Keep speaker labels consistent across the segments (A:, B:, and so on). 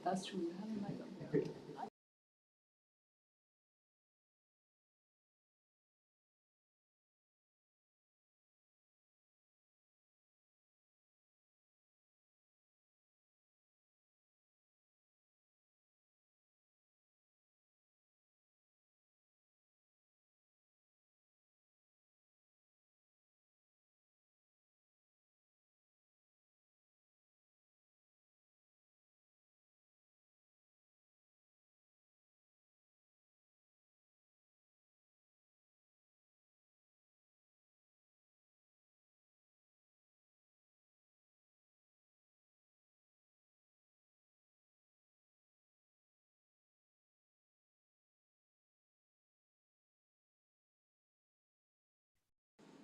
A: That's true. You haven't met them. Yeah.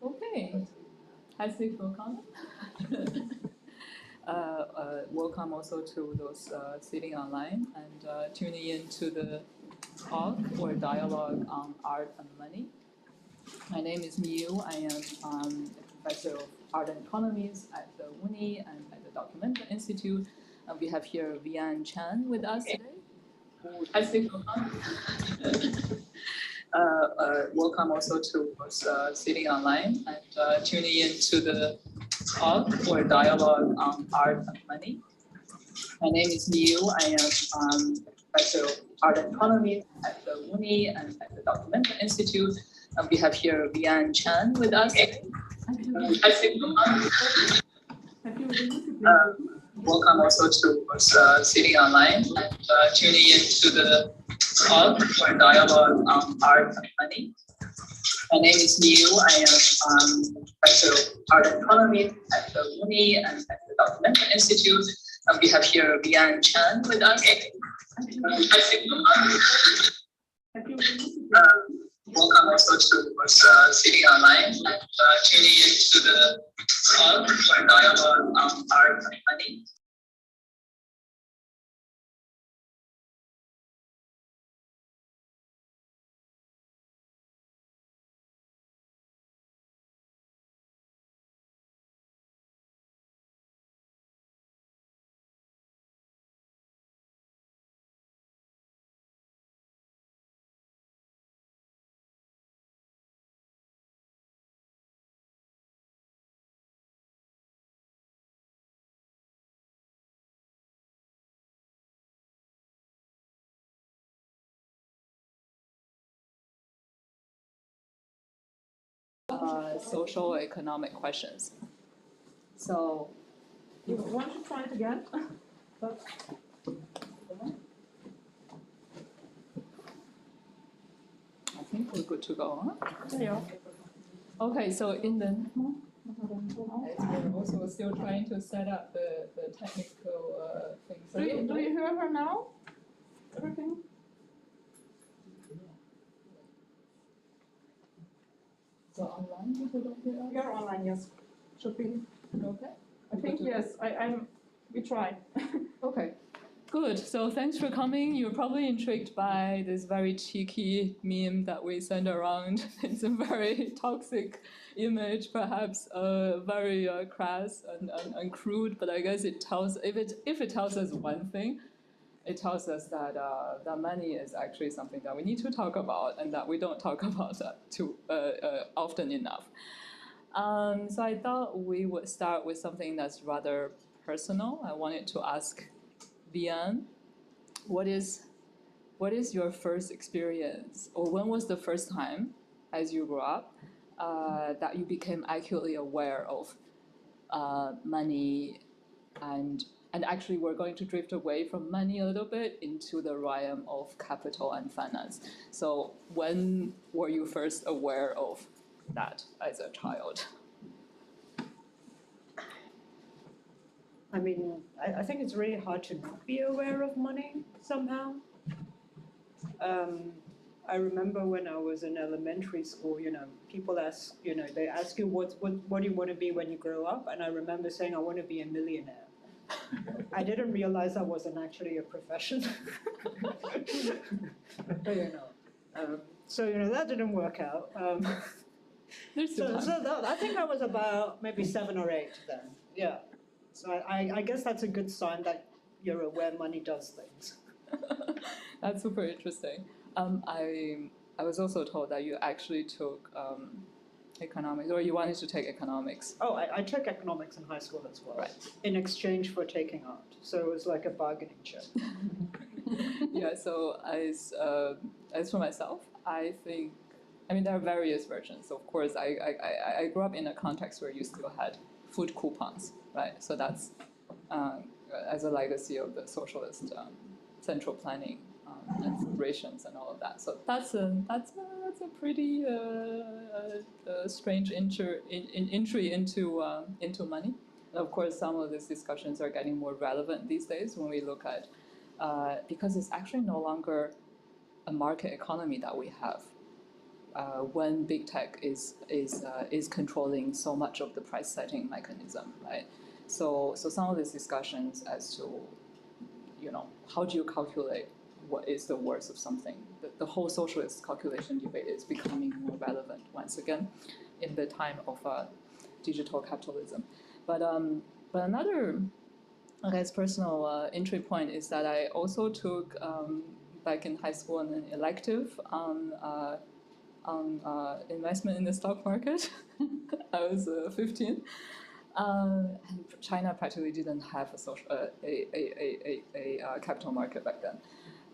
A: Okay. Herzlich willkommen. Welcome also to those sitting online and tuning in to the talk or dialogue on art and money. My name is Miu. I am a professor of art and economies at the Uni and at the Documentum Institute. And we have here Vienne Chan with us today. Herzlich willkommen. Welcome also to those sitting online and tuning in to the talk or dialogue on art and money. My name is Miu. I am a professor of art and economy at the Uni and at the Documentum Institute. And we have here Vienne Chan with us today. Welcome also to those sitting online and tuning in to the talk or dialogue on art and money. My name is Miu. I am a professor of art and economy at the Uni and at the Documentum Institute. And we have here Vienne Chan with us. Welcome also to those sitting online and tuning in to the talk or dialogue on art and money. Social economic questions. So,
B: you want to try it again?
A: I think we're good to go, huh?
B: Yeah.
A: Okay, so in the we're also still trying to set up the technical things.
B: Do you hear her now? Everything?
A: So online, people don't hear us?
B: You're online, yes. Should be.
A: Okay.
B: I think yes. We try.
A: Okay. Good. So thanks for coming. You're probably intrigued by this very cheeky meme that we send around. It's a very toxic image, perhaps very crass and crude. But I guess it tells if it tells us one thing, it tells us that that money is actually something that we need to talk about and that we don't talk about that too often enough. So I thought we would start with something that's rather personal. I wanted to ask Vienne, what is your first experience, or when was the first time, as you grew up, that you became acutely aware of money, and actually we're going to drift away from money a little bit into the realm of capital and finance. So when were you first aware of that as a child?
C: I mean, I think it's really hard to not be aware of money somehow. I remember when I was in elementary school, people ask, they ask you what do you want to be when you grow up? And I remember saying, I want to be a millionaire. I didn't realize that wasn't actually a profession. But, so that didn't work out. I think I was about maybe 7 or 8 then. Yeah. So I guess that's a good sign that where money does things.
A: That's super interesting. I was also told that you actually took economics, or you wanted to take economics.
C: Oh, I took economics in high school as well,
A: Right.
C: in exchange for taking art. So it was like a bargaining chip.
A: Yeah. So as for myself, I think, I mean, there are various versions. So of course, I grew up in a context where you still had food coupons, right? So that's as a legacy of the socialist central planning and food rations and all of that. So that's a pretty strange entry into money. And of course, some of these discussions are getting more relevant these days when we look at because it's actually no longer a market economy that we have. When big tech is controlling so much of the price setting mechanism, right? So some of these discussions as to, how do you calculate what is the worth of something? The whole socialist calculation debate is becoming more relevant once again in the time of digital capitalism. But another, I guess, personal entry point is that I also took back in high school an elective on investment in the stock market. I was 15. And China practically didn't have a capital market back then,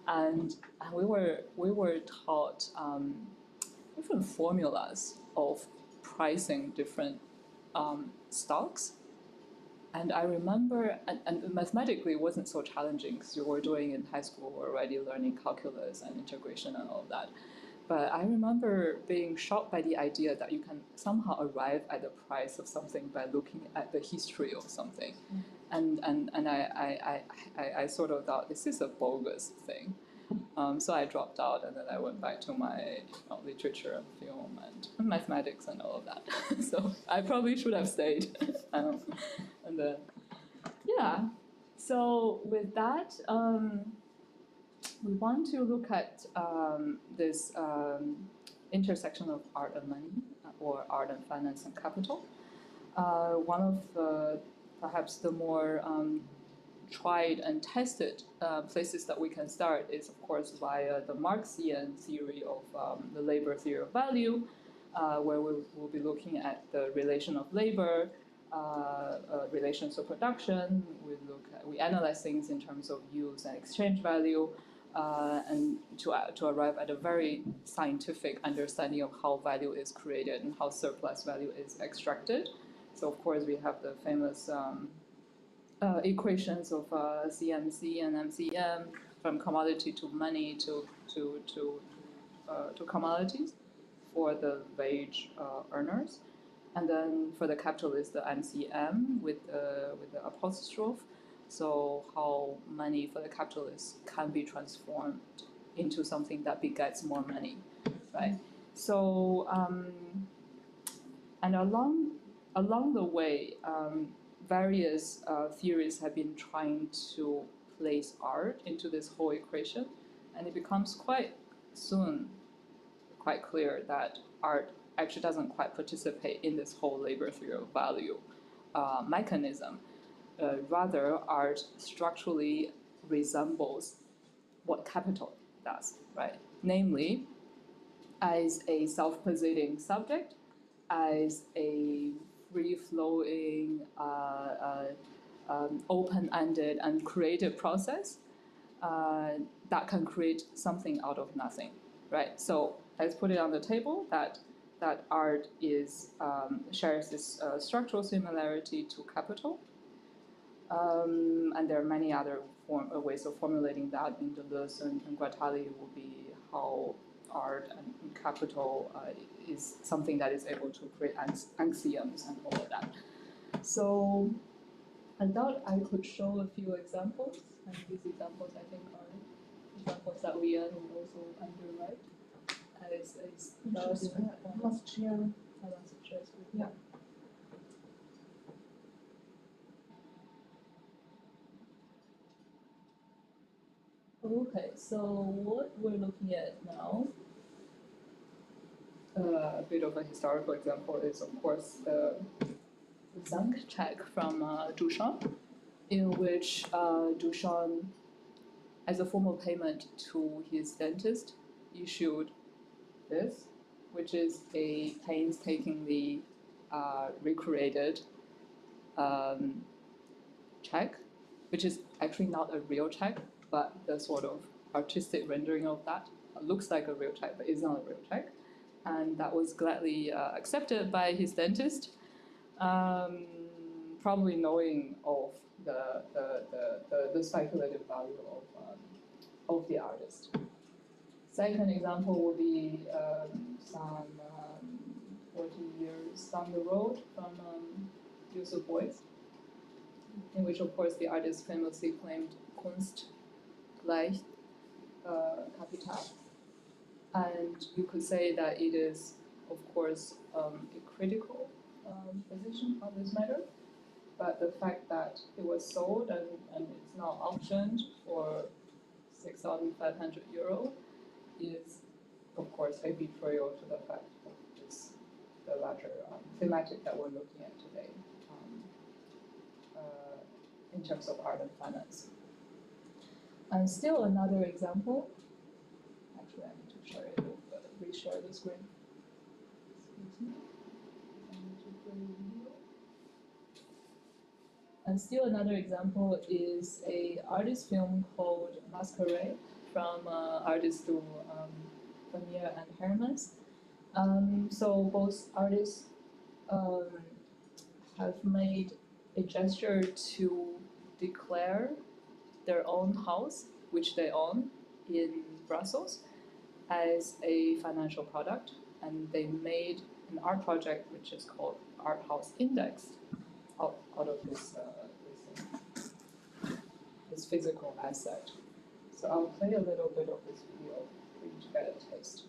A: and we were taught different formulas of pricing different stocks. And I remember, and mathematically it wasn't so challenging because you were doing in high school already learning calculus and integration and all of that. But I remember being shocked by the idea that you can somehow arrive at the price of something by looking at the history of something. And I sort of thought this is a bogus thing. So I dropped out, and then I went back to my literature and film and mathematics and all of that. So I probably should have stayed. And then, yeah. So with that, we want to look at this intersection of art and money, or art and finance and capital. One of perhaps the more tried and tested places that we can start is, of course, via the Marxian theory of the labor theory of value, where we will be looking at the relation of labor, relations of production. We analyze things in terms of use and exchange value, and to arrive at a very scientific understanding of how value is created and how surplus value is extracted. So of course we have the famous equations of CMC and MCM, from commodity to money to commodities for the wage earners. And then for the capitalists, the MCM with the apostrophe. So how money for the capitalists can be transformed into something that begets more money, right? So and along the way, various theories have been trying to place art into this whole equation, and it becomes quite clear that art actually doesn't quite participate in this whole labor theory of value mechanism. Rather, art structurally resembles what capital does, right? Namely, as a self-positing subject, as a free-flowing, open-ended and creative process that can create something out of nothing, right? So let's put it on the table that art shares this structural similarity to capital. And there are many other ways of formulating that in Deleuze and Guattari will be how art and capital is something that is able to create axioms and all of that. So I thought I could show a few examples, and these examples I think are examples that we will also underwrite as
B: Must share. Yeah.
A: Okay, so what we're looking at now, a bit of a historical example is, of course, the Zank check from Duchamp in which Duchamp, as a form of payment to his dentist, issued this, which is a painstakingly recreated check, which is actually not a real check, but the sort of artistic rendering of that looks like a real check, but is not a real check. And that was gladly accepted by his dentist, probably knowing of the speculative value of the artist. Second example would be some 40 years down the road from Yusuf Boys, in which, of course, the artist famously claimed Kunst gleich Kapital. And you could say that it is, of course, a critical position on this matter. But the fact that it was sold and it's now auctioned for 6,500 euro is, of course, a betrayal to the fact of this, the larger thematic that we're looking at today in terms of art and finance. And still another example. Actually, I need to share it, reshare the screen. Excuse me. And still another example is a artist film called Masquerade from artists to Vermeer and Hermans. So both artists have made a gesture to declare their own house, which they own in Brussels, as a financial product, and they made an art project which is called Art House Index out of this physical asset. So I'll play a little bit of this video for you to get a taste.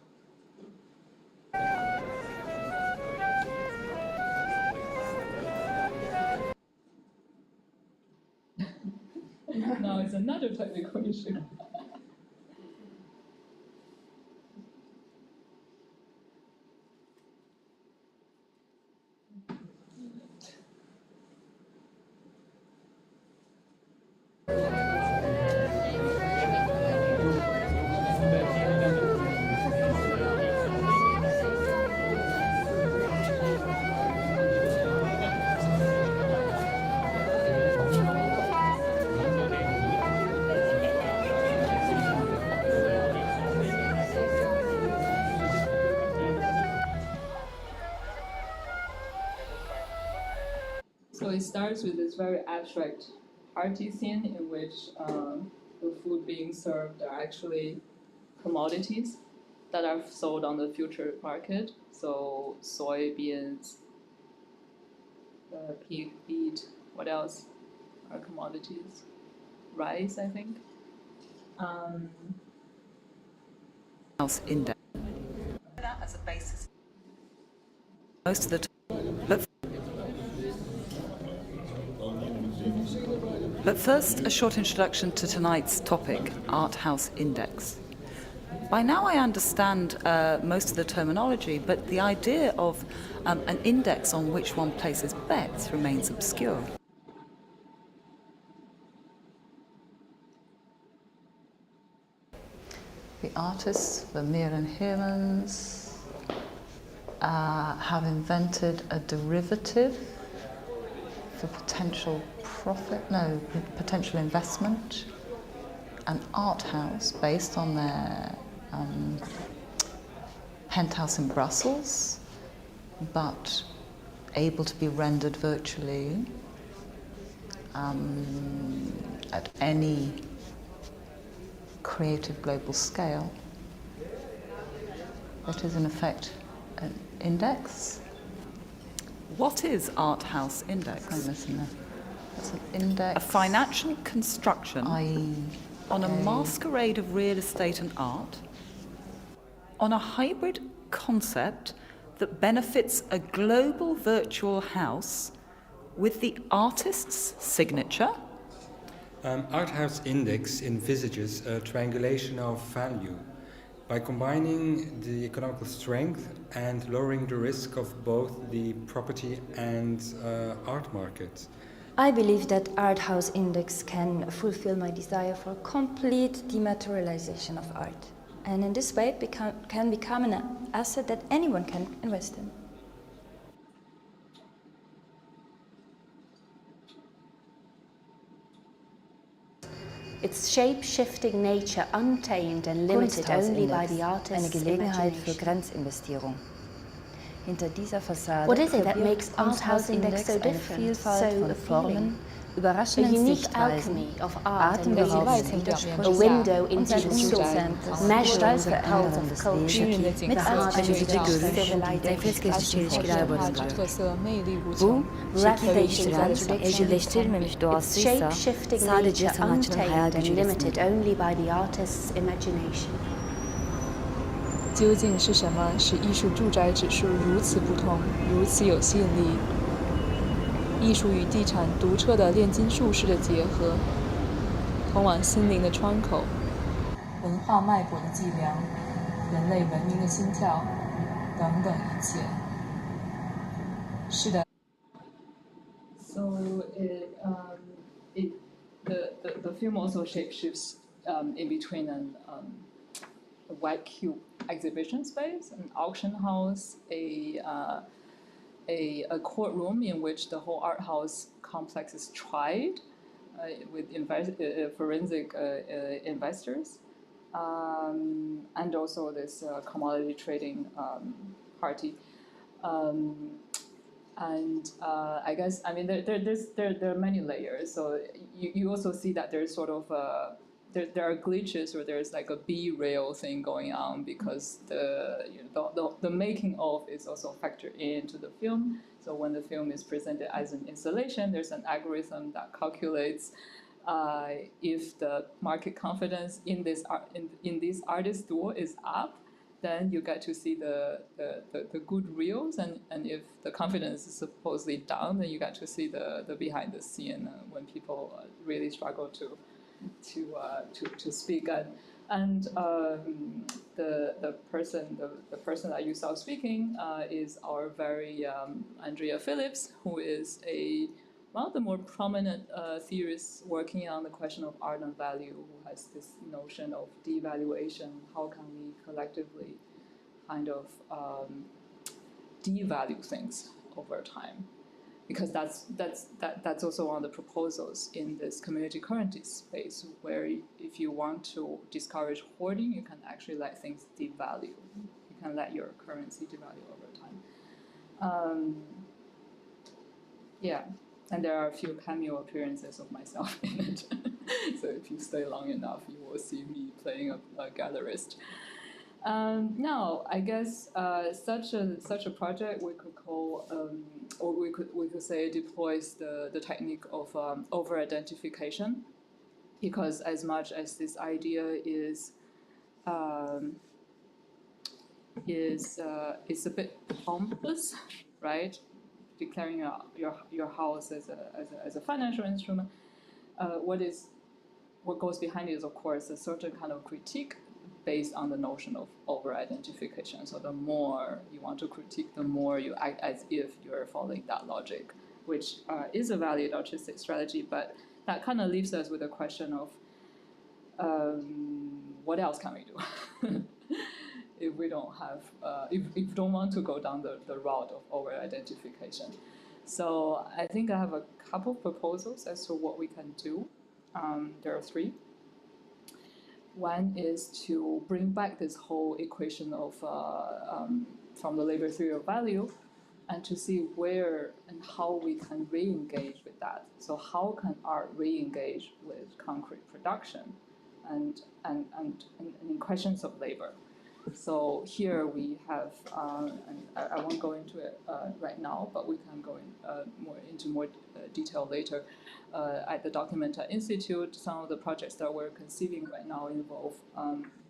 A: Now it's another technical issue. So it starts with this very abstract party scene in which the food being served are actually commodities that are sold on the future market. So soybeans, pig feed, what else are commodities? Rice, I think.
D: House index. That as a basis. Most of the time. But first, a short introduction to tonight's topic, Art House Index. By now I understand most of the terminology, but the idea of an index on which one places bets remains obscure. The artists, Vermeer and Hermans, have invented a derivative for potential potential investment, an art house based on their penthouse in Brussels, but able to be rendered virtually at any creative global scale. That is in effect an index. What is Art House Index? I'm missing that. That's an index. A financial construction on a masquerade of real estate and art, on a hybrid concept that benefits a global virtual house with the artist's signature.
E: Art House Index envisages a triangulation of value by combining the economical strength and lowering the risk of both the property and art market.
F: I believe that Art House Index can fulfill my desire for complete dematerialization of art. And in this way, it can become an asset that anyone can invest in.
G: Its shape-shifting nature untamed and limited only by the artist's
F: eine Gelegenheit für
G: imagination.
F: Grenzinvestierung. Hinter dieser Fassade
G: What is it that
F: verbirgt
G: makes Art House Index so
F: eine
G: different,
F: Vielfalt
G: so
F: von
G: appealing?
F: Formen,
G: A
F: überraschenden
G: unique
F: Sichtweisen,
G: alchemy of art and
F: atemberaubenden
G: realism, a window into the soul,
F: Unzähliges
G: measuring the pulse
F: veränderndes
G: of culture,
F: Leben
G: the heart of
F: mit
G: civilization, revelation contradiction, its shape-shifting nature untamed and limited only by the artist's imagination.
H: 究竟是什么使艺术住宅指数如此不同，如此有吸引力？艺术与地产独特的炼金术式的结合，通往心灵的窗口，文化脉搏的计量，人类文明的心跳，等等一切。是的。
A: So the film also shapeshifts in between a white cube exhibition space, an auction house, a courtroom in which the whole art house complex is tried with forensic investors, and also this commodity trading party. And I guess, I mean, there are many layers. So you also see that there's sort of there are glitches, or there's like a B-rail thing going on, because the making of is also factored into the film. So when the film is presented as an installation, there's an algorithm that calculates if the market confidence in this artist's duo is up, then you get to see the good reels, and if the confidence is supposedly down, then you get to see the behind the scene when people really struggle to speak. And the person that you saw speaking is our very Andrea Phillips, who is one of the more prominent theorists working on the question of art and value, who has this notion of devaluation. How can we collectively kind of devalue things over time? Because that's also one of the proposals in this community currency space, where if you want to discourage hoarding, you can actually let things devalue. You can let your currency devalue over time. Yeah, and there are a few cameo appearances of myself in it. So if you stay long enough, you will see me playing a gallerist. Now, I guess such a project we could call, or we could say, deploys the technique of over-identification, because as much as this idea is a bit pompous, right? Declaring your house as a financial instrument, what goes behind it is, of course, a certain kind of critique based on the notion of over-identification. So the more you want to critique, the more you act as if you're following that logic, which is a valid artistic strategy, but that kind of leaves us with a question of what else can we do if we don't have, if we don't want to go down the route of over-identification. So I think I have a couple proposals as to what we can do. There are three. One is to bring back this whole equation of from the labor theory of value, and to see where and how we can re-engage with that. So how can art re-engage with concrete production and in questions of labor? So here we have, and I won't go into it right now, but we can go into more detail later. At the Documenta Institute, some of the projects that we're conceiving right now involve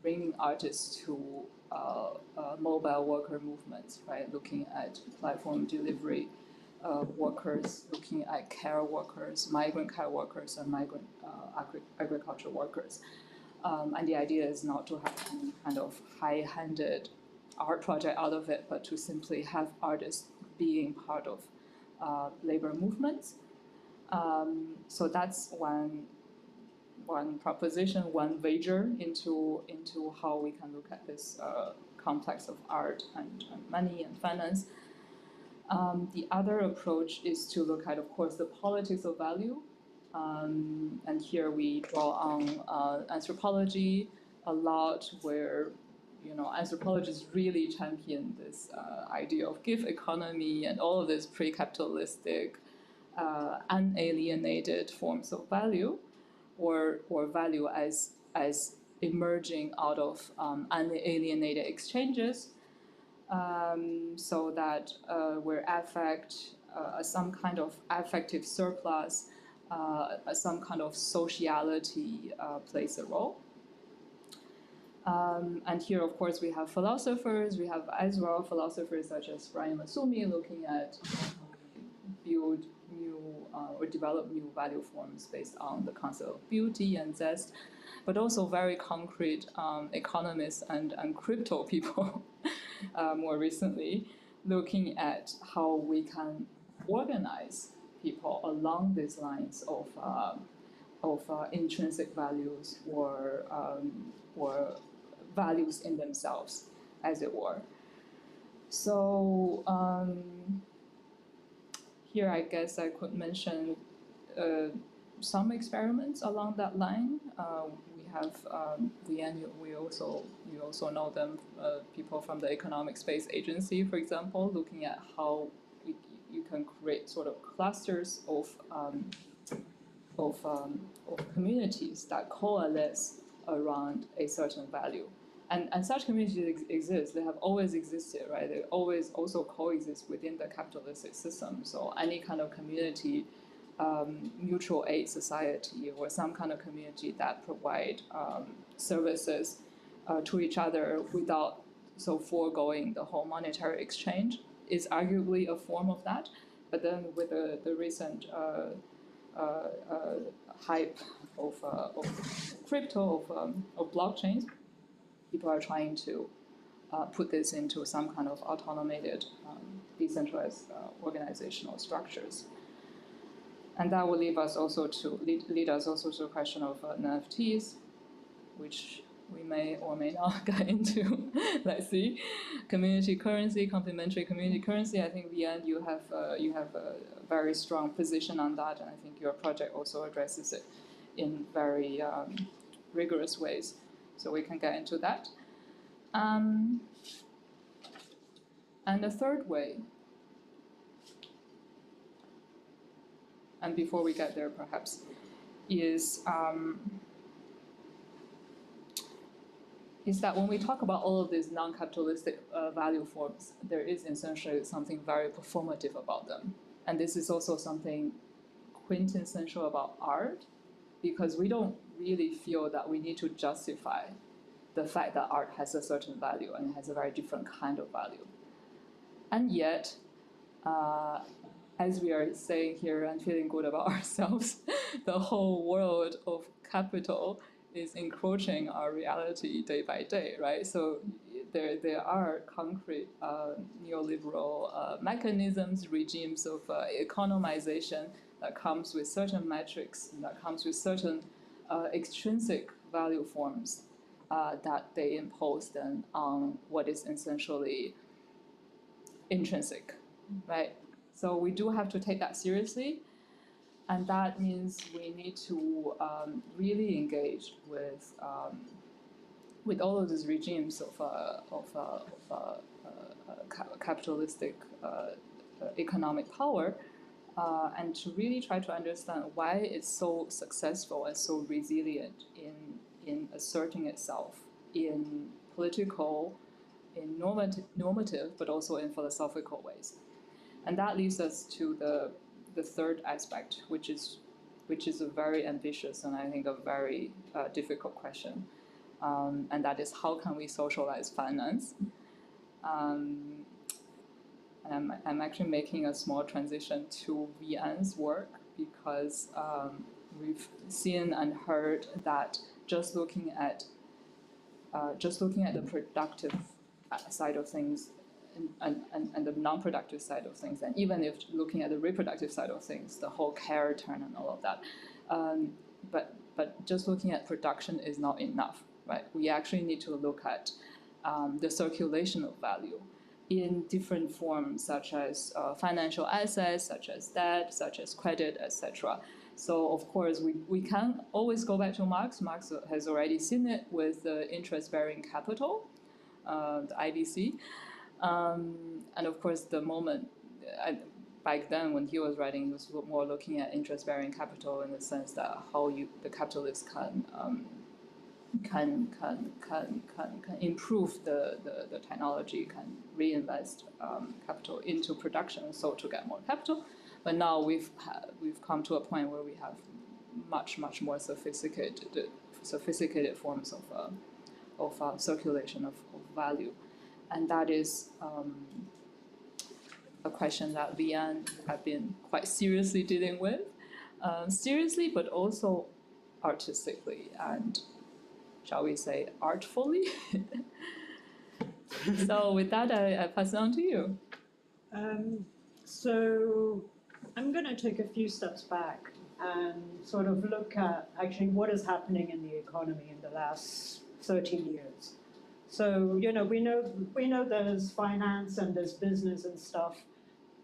A: bringing artists to mobile worker movements, right? Looking at platform delivery workers, looking at care workers, migrant care workers, and migrant agriculture workers. And the idea is not to have any kind of high-handed art project out of it, but to simply have artists being part of labor movements. So that's one proposition, one wager into how we can look at this complex of art and money and finance. The other approach is to look at, of course, the politics of value. And here we draw on anthropology a lot, where anthropologists really champion this idea of give economy and all of these pre-capitalistic, unalienated forms of value, or value as emerging out of unalienated exchanges, so that where affect, some kind of affective surplus, some kind of sociality plays a role. And here, of course, we have philosophers. We have as well philosophers such as Brian Masumi looking at build new or develop new value forms based on the concept of beauty and zest, but also very concrete economists and crypto people more recently looking at how we can organize people along these lines of intrinsic values or values in themselves, as it were. So here I guess I could mention some experiments along that line. We have Vienne, you also know them, people from the Economic Space Agency, for example, looking at how you can create sort of clusters of communities that coalesce around a certain value. And such communities exist. They have always existed, right? They always also coexist within the capitalistic system. So any kind of community, mutual aid society, or some kind of community that provide services to each other without foregoing the whole monetary exchange is arguably a form of that. But then with the recent hype of crypto, of blockchains, people are trying to put this into some kind of automated, decentralized organizational structures. And that will lead us also to the question of NFTs, which we may or may not get into. Let's see. Community currency, complementary community currency. I think, Vienne, you have a very strong position on that, and I think your project also addresses it in very rigorous ways. So we can get into that. And the third way, and before we get there perhaps, is that when we talk about all of these non-capitalistic value forms, there is essentially something very performative about them. And this is also something quintessential about art, because we don't really feel that we need to justify the fact that art has a certain value and it has a very different kind of value. And yet, as we are saying here and feeling good about ourselves, the whole world of capital is encroaching our reality day by day, right? So there are concrete neoliberal mechanisms, regimes of economization that comes with certain metrics, that comes with certain extrinsic value forms that they impose then on what is essentially intrinsic, right? So we do have to take that seriously, and that means we need to really engage with all of these regimes of capitalistic economic power, and to really try to understand why it's so successful and so resilient in asserting itself in political, in normative, but also in philosophical ways. And that leads us to the third aspect, which is a very ambitious and I think a very difficult question, and that is how can we socialize finance? And I'm actually making a small transition to Vienne's work, because we've seen and heard that just looking at the productive side of things and the non-productive side of things, and even if looking at the reproductive side of things, the whole care return and all of that. But just looking at production is not enough, right? We actually need to look at the circulation of value in different forms, such as financial assets, such as debt, such as credit, etc. So of course, we can always go back to Marx. Marx has already seen it with the interest-bearing capital, the IBC. And of course, the moment, back then when he was writing, he was more looking at interest-bearing capital in the sense that how the capitalists can improve the technology, can reinvest capital into production, so to get more capital. But now we've come to a point where we have much more sophisticated forms of circulation of value, and that is a question that Vienne have been quite seriously dealing with, seriously, but also artistically and, shall we say, artfully. So with that, I pass it on to you.
C: So I'm going to take a few steps back and sort of look at actually what is happening in the economy in the last 30 years. So, you know, we know there's finance and there's business and stuff,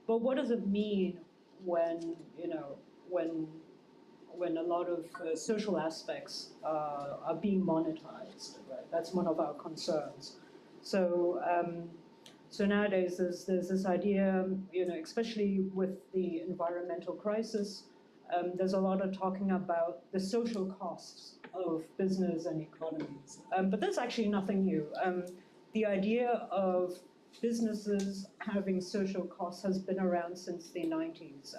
C: but what does it mean when, you know, when a lot of social aspects are being monetized, right? That's one of our concerns. So, so nowadays there's this idea, you know, especially with the environmental crisis, there's a lot of talking about the social costs of business and economies. But that's actually nothing new. The idea of businesses having social costs has been around since the 90s.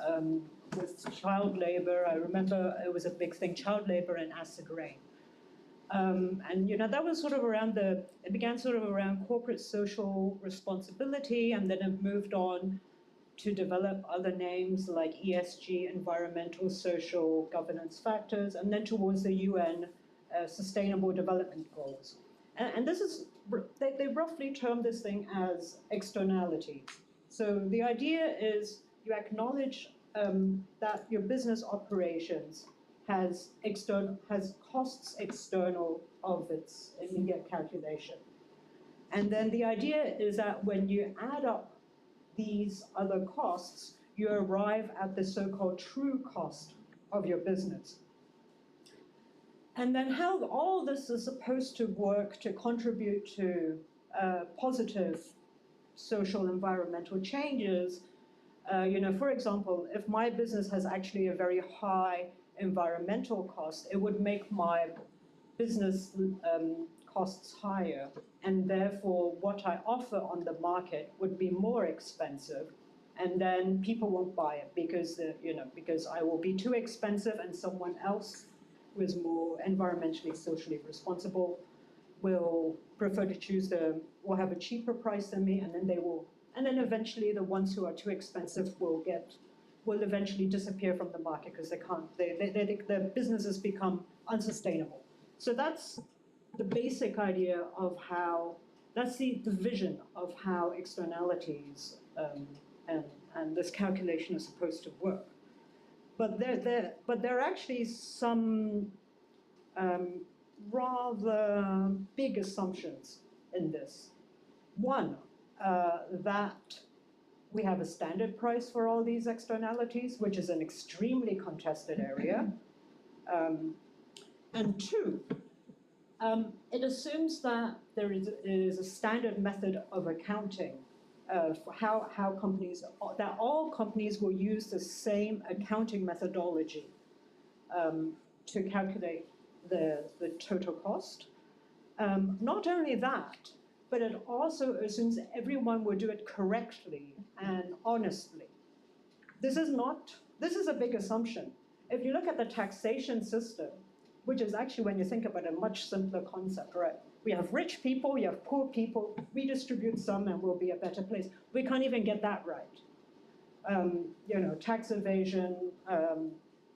C: With child labor, I remember it was a big thing, child labor and acid rain. And, you know, that was sort of around it began sort of around corporate social responsibility, and then it moved on to develop other names like ESG, environmental, social, governance factors, and then towards the UN Sustainable Development Goals. And this is, they roughly term this thing as externality. So the idea is you acknowledge that your business operations has costs external of its immediate calculation. And then the idea is that when you add up these other costs, you arrive at the so-called true cost of your business. And then how all this is supposed to work to contribute to positive social environmental changes. You know, for example, if my business has actually a very high environmental cost, it would make my business costs higher, and therefore what I offer on the market would be more expensive, and then people won't buy it because because I will be too expensive, and someone else who is more environmentally, socially responsible will prefer to choose will have a cheaper price than me, and then eventually the ones who are too expensive will eventually disappear from the market because their businesses become unsustainable. So that's the basic idea of that's the vision of how externalities and this calculation is supposed to work. But there are actually some rather big assumptions in this. One, that we have a standard price for all these externalities, which is an extremely contested area. And two, it assumes that there is a standard method of accounting for how companies, that all companies will use the same accounting methodology to calculate the total cost. Not only that, but it also assumes everyone will do it correctly and honestly. This is a big assumption. If you look at the taxation system, which is actually, when you think about it, a much simpler concept, right? We have rich people, we have poor people, redistribute some and we'll be a better place. We can't even get that right. You know, tax evasion,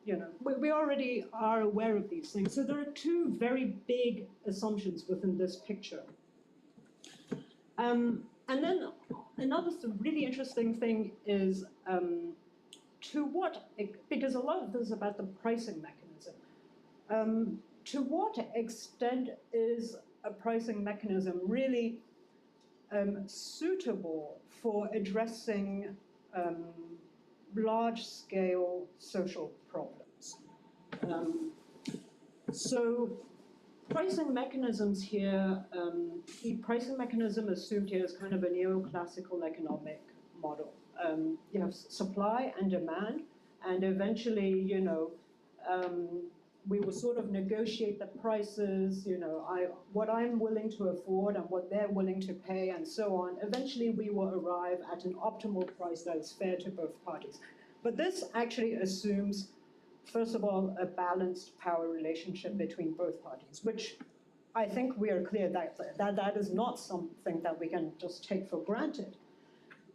C: you know, we already are aware of these things. So there are two very big assumptions within this picture. And then another really interesting thing is because a lot of this is about the pricing mechanism. To what extent is a pricing mechanism really suitable for addressing large-scale social problems? So pricing mechanisms here, the pricing mechanism assumed here is kind of a neoclassical economic model. You have supply and demand, and eventually, you know, we will sort of negotiate the prices, you know, what I'm willing to afford and what they're willing to pay and so on. Eventually we will arrive at an optimal price that is fair to both parties. But this actually assumes, first of all, a balanced power relationship between both parties, which I think we are clear that is not something that we can just take for granted.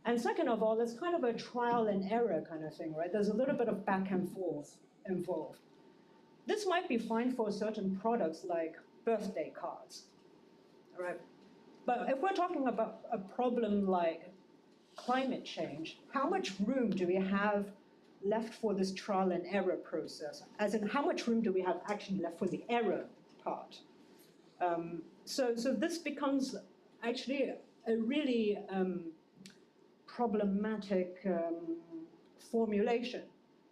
C: And second of all, it's kind of a trial and error kind of thing, right? There's a little bit of back and forth involved. This might be fine for certain products like birthday cards, all right? But if we're talking about a problem like climate change, how much room do we have left for this trial and error process? As in, how much room do we have actually left for the error part? So this becomes actually a really problematic formulation.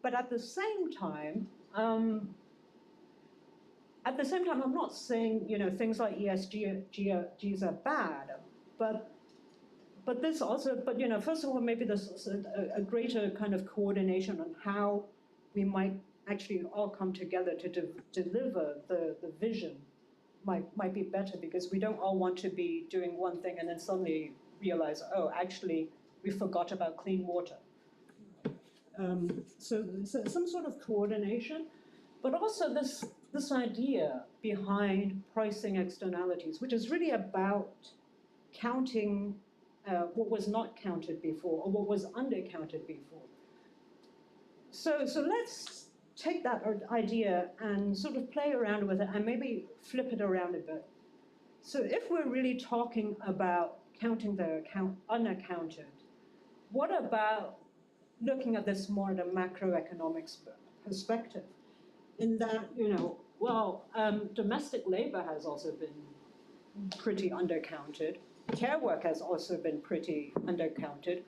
C: But at the same time, I'm not saying, you know, things like ESGs are bad, but this also, you know, first of all, maybe there's a greater kind of coordination on how we might actually all come together to deliver the vision might be better, because we don't all want to be doing one thing and then suddenly realize, oh, actually, we forgot about clean water. So some sort of coordination, but also this idea behind pricing externalities, which is really about counting what was not counted before, or what was undercounted before. So let's take that idea and sort of play around with it and maybe flip it around a bit. So if we're really talking about counting the unaccounted, what about looking at this more at a macroeconomic perspective? In that, you know, well, domestic labor has also been pretty undercounted. Care work has also been pretty undercounted.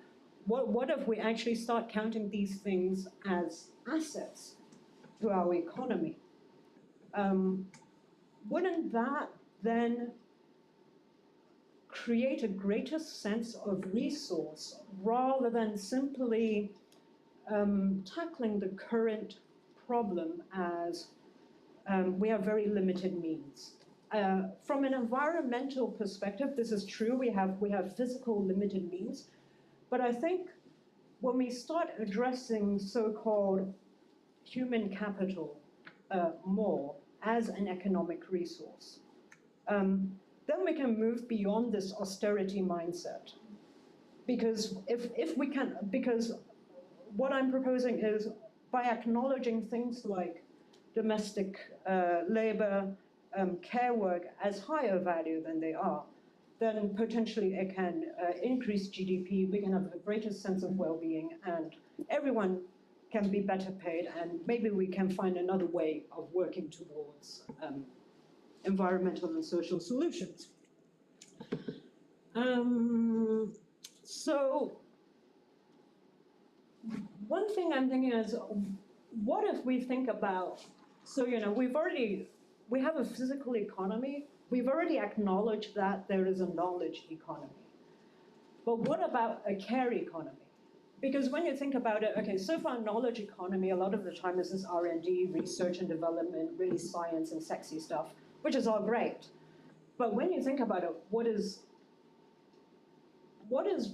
C: What if we actually start counting these things as assets to our economy? Wouldn't that then create a greater sense of resource rather than simply tackling the current problem as we have very limited means? From an environmental perspective, this is true. We have physical limited means, but I think when we start addressing so-called human capital more as an economic resource, then we can move beyond this austerity mindset. Because if we can, because what I'm proposing is, by acknowledging things like domestic labor, care work as higher value than they are, then potentially it can increase GDP, we can have a greater sense of well-being, and everyone can be better paid, and maybe we can find another way of working towards environmental and social solutions. So one thing I'm thinking is, what if we think about, so, you know, we have a physical economy, we've already acknowledged that there is a knowledge economy. But what about a care economy? Because when you think about it, okay, so far knowledge economy, a lot of the time is this R&D, research and development, really science and sexy stuff, which is all great. But when you think about it, what is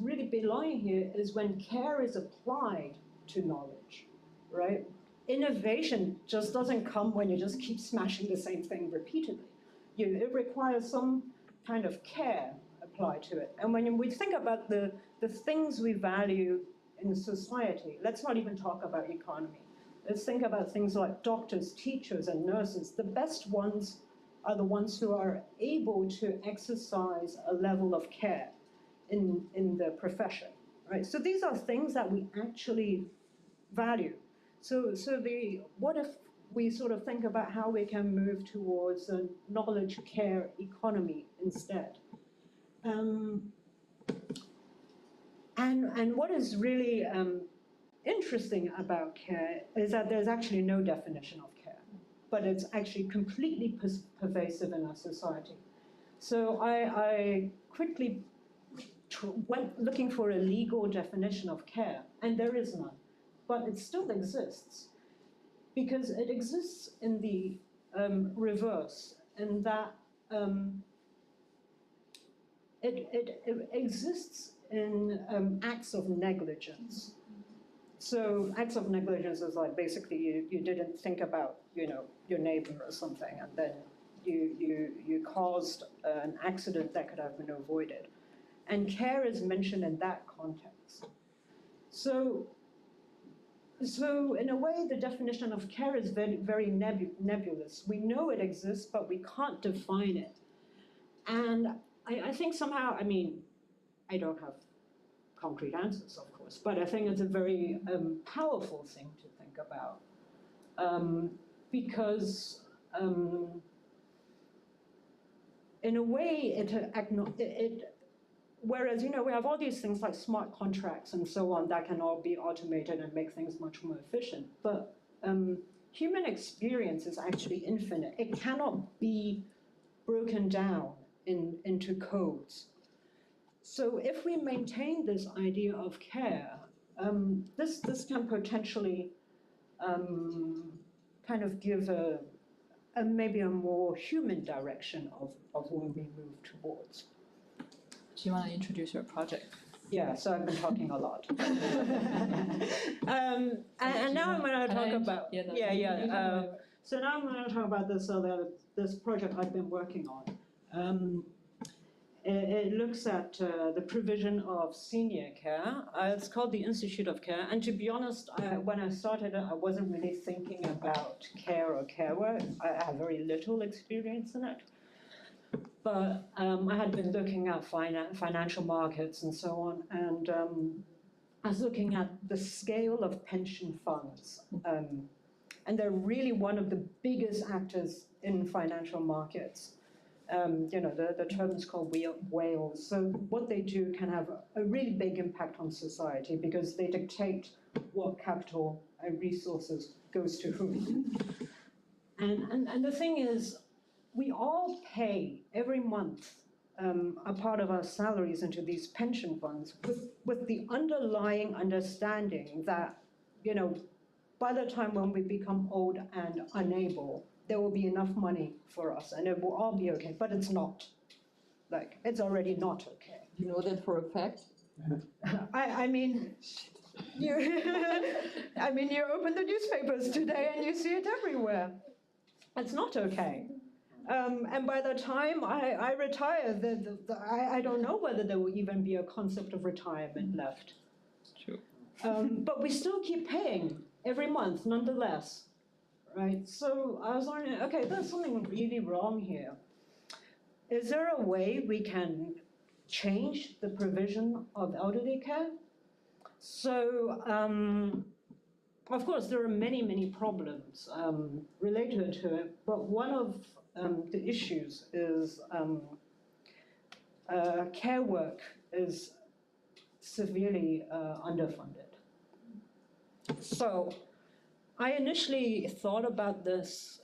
C: really belying here is when care is applied to knowledge, right? Innovation just doesn't come when you just keep smashing the same thing repeatedly. It requires some kind of care applied to it. And when we think about the things we value in society, let's not even talk about economy. Let's think about things like doctors, teachers, and nurses. The best ones are the ones who are able to exercise a level of care in the profession, right? So these are things that we actually value. So what if we sort of think about how we can move towards a knowledge care economy instead? And what is really interesting about care is that there's actually no definition of care, but it's actually completely pervasive in our society. So I quickly went looking for a legal definition of care, and there is none, but it still exists, because it exists in the reverse, in that it exists in acts of negligence. So acts of negligence is like basically you didn't think about, you know, your neighbor or something, and then you caused an accident that could have been avoided. And care is mentioned in that context. So in a way, the definition of care is very, very nebulous. We know it exists, but we can't define it. And I think somehow, I mean, I don't have concrete answers, of course, but I think it's a very powerful thing to think about. Because in a way, whereas, you know, we have all these things like smart contracts and so on that can all be automated and make things much more efficient. But human experience is actually infinite. It cannot be broken down into codes. So if we maintain this idea of care, this can potentially kind of give maybe a more human direction of where we move towards.
A: Do you want to introduce your project?
C: Yeah, so I've been talking a lot. And now I'm going to talk about so now I'm going to talk about this project I've been working on. It looks at the provision of senior care. It's called the Institute of Care. And to be honest, when I started it, I wasn't really thinking about care or care work. I have very little experience in it. But I had been looking at financial markets and so on, and I was looking at the scale of pension funds. And they're really one of the biggest actors in financial markets. You know, the term is called whales. So what they do can have a really big impact on society because they dictate what capital and resources goes to whom. And the thing is, we all pay every month a part of our salaries into these pension funds with the underlying understanding that, you know, by the time when we become old and unable, there will be enough money for us and it will all be okay, but it's not. Like, it's already not okay.
B: You know that for a fact?
C: I mean, you open the newspapers today and you see it everywhere. It's not okay. And by the time I retire, I don't know whether there will even be a concept of retirement left.
A: True.
C: But we still keep paying every month, nonetheless. Right? So I was wondering, okay, there's something really wrong here. Is there a way we can change the provision of elderly care? So, of course, there are many, many problems related to it, but one of the issues is care work is severely underfunded. So I initially thought about this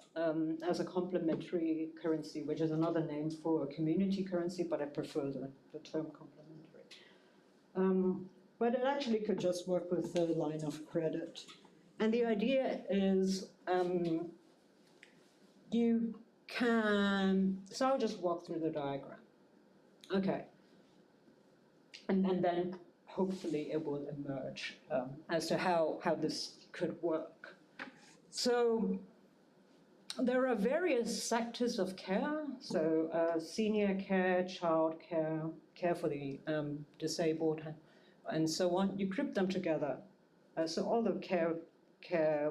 C: as a complementary currency, which is another name for a community currency, but I prefer the term complementary. But it actually could just work with the line of credit. And the idea is you can, so I'll just walk through the diagram. Okay. And then hopefully it will emerge as to how this could work. So there are various sectors of care, so senior care, child care, care for the disabled, and so on. You group them together. So all the care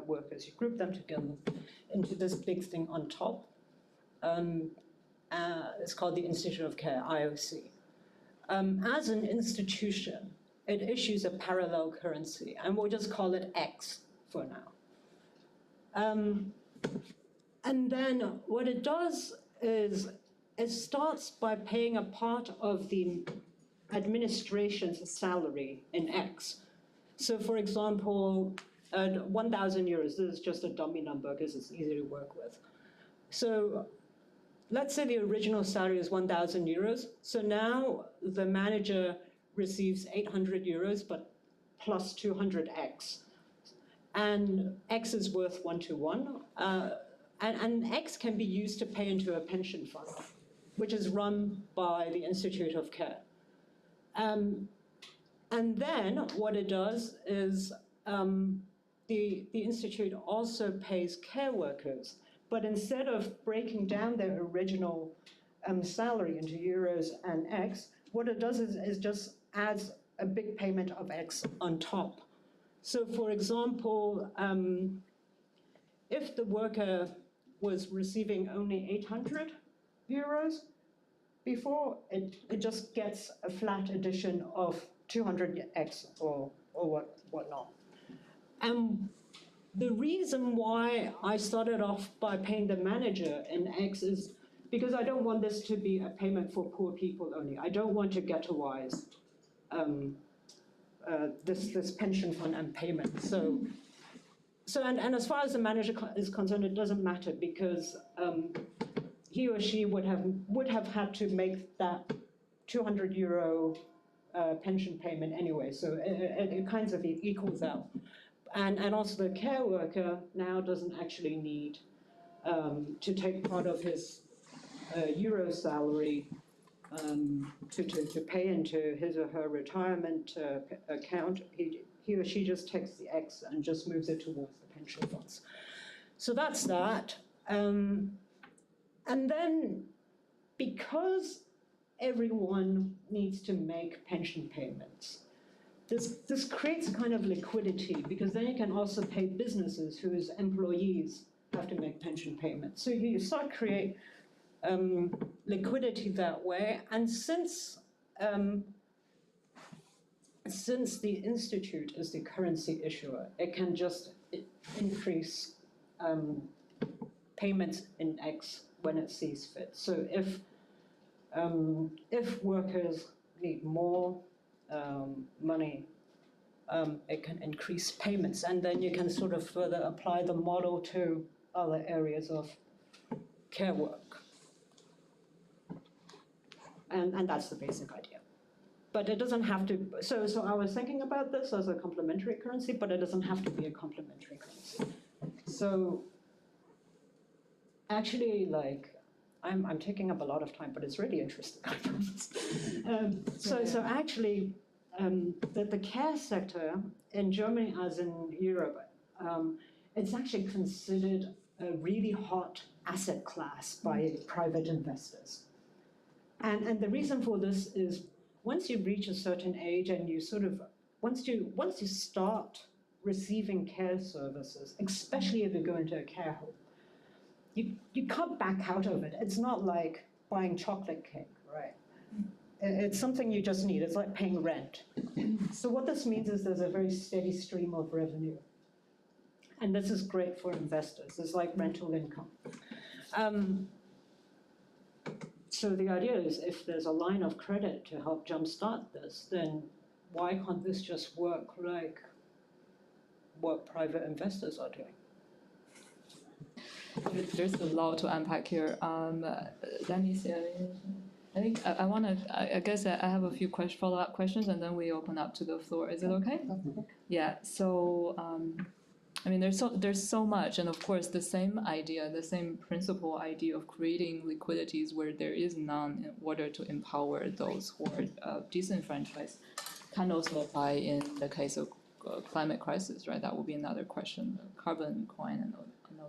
C: workers, you group them together into this big thing on top. It's called the Institute of Care, IOC. as an institution, it issues a parallel currency, and we'll just call it X for now. And then what it does is it starts by paying a part of the administration's salary in X. So for example, 1,000 euros, this is just a dummy number because it's easy to work with. So let's say the original salary is 1,000 euros. So now the manager receives 800 euros, but plus 200x. And X is worth 1-to-1. And X can be used to pay into a pension fund, which is run by the Institute of Care. And then what it does is the Institute also pays care workers, but instead of breaking down their original salary into euros and X, what it does is just adds a big payment of X on top. So for example, if the worker was receiving only 800 euros before, it just gets a flat addition of 200x or whatnot. And the reason why I started off by paying the manager in X is because I don't want this to be a payment for poor people only. I don't want to ghettoize this pension fund and payment. So and as far as the manager is concerned, it doesn't matter because he or she would have had to make that 200 euro pension payment anyway. So it kind of equals out. And also the care worker now doesn't actually need to take part of his euro salary to pay into his or her retirement account. He or she just takes the X and just moves it towards the pension funds. So that's that. And then because everyone needs to make pension payments, this creates a kind of liquidity, because then you can also pay businesses whose employees have to make pension payments. So you start to create liquidity that way. And since the Institute is the currency issuer, it can just increase payments in X when it sees fit. So if workers need more money, it can increase payments, and then you can sort of further apply the model to other areas of care work. And that's the basic idea. But it doesn't have to, so I was thinking about this as a complementary currency, but it doesn't have to be a complementary currency. So actually, like, I'm taking up a lot of time, but it's really interesting, I promise. So actually, the care sector in Germany as in Europe, it's actually considered a really hot asset class by private investors. And the reason for this is once you reach a certain age and you sort of, once you start receiving care services, especially if you go into a care home, you can't back out of it. It's not like buying chocolate cake, right? It's something you just need. It's like paying rent. So what this means is there's a very steady stream of revenue. And this is great for investors. It's like rental income. So the idea is if there's a line of credit to help jumpstart this, then why can't this just work like what private investors are doing?
A: There's a lot to unpack here. Let me see. I think I guess I have a few follow-up questions, and then we open up to the floor. Is it okay? Yeah. So, I mean, there's so much, and of course, the same idea, the same principle idea of creating liquidities where there is none in order to empower those who are disenfranchised, can also apply in the case of climate crisis, right? That would be another question, the carbon coin and all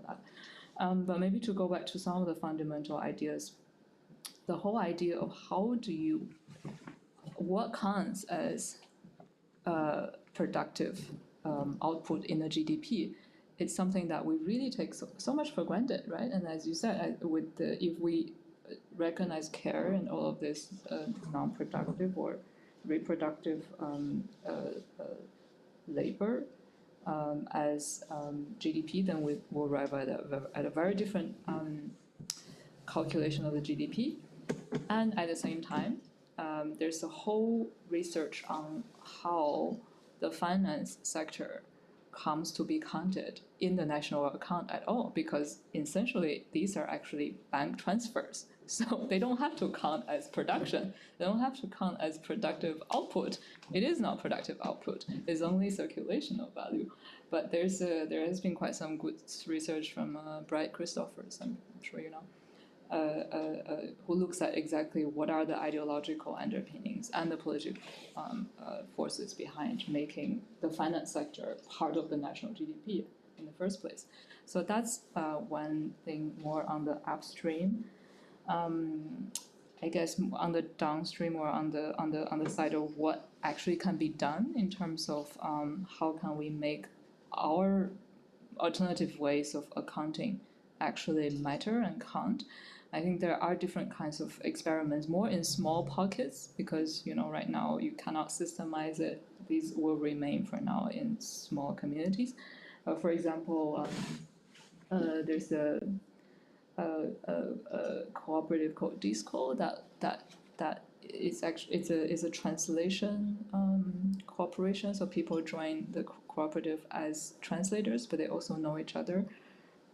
A: that. But maybe to go back to some of the fundamental ideas, the whole idea of what counts as productive output in the GDP, it's something that we really take so much for granted, right? And as you said, if we recognize care and all of this non-productive or reproductive labor as GDP, then we will arrive at a very different calculation of the GDP. And at the same time, there's a whole research on how the finance sector comes to be counted in the national account at all, because essentially these are actually bank transfers. So they don't have to count as production. They don't have to count as productive output. It is not productive output. It's only circulation of value. But there has been quite some good research from Bright Christophers, I'm sure you know, who looks at exactly what are the ideological underpinnings and the political forces behind making the finance sector part of the national GDP in the first place. So that's one thing more on the upstream. I guess on the downstream or on the side of what actually can be done in terms of how can we make our alternative ways of accounting actually matter and count. I think there are different kinds of experiments, more in small pockets, because right now you cannot systemize it. These will remain for now in small communities. For example, there's a cooperative called Disco that is actually it's a translation cooperation. So people join the cooperative as translators, but they also know each other.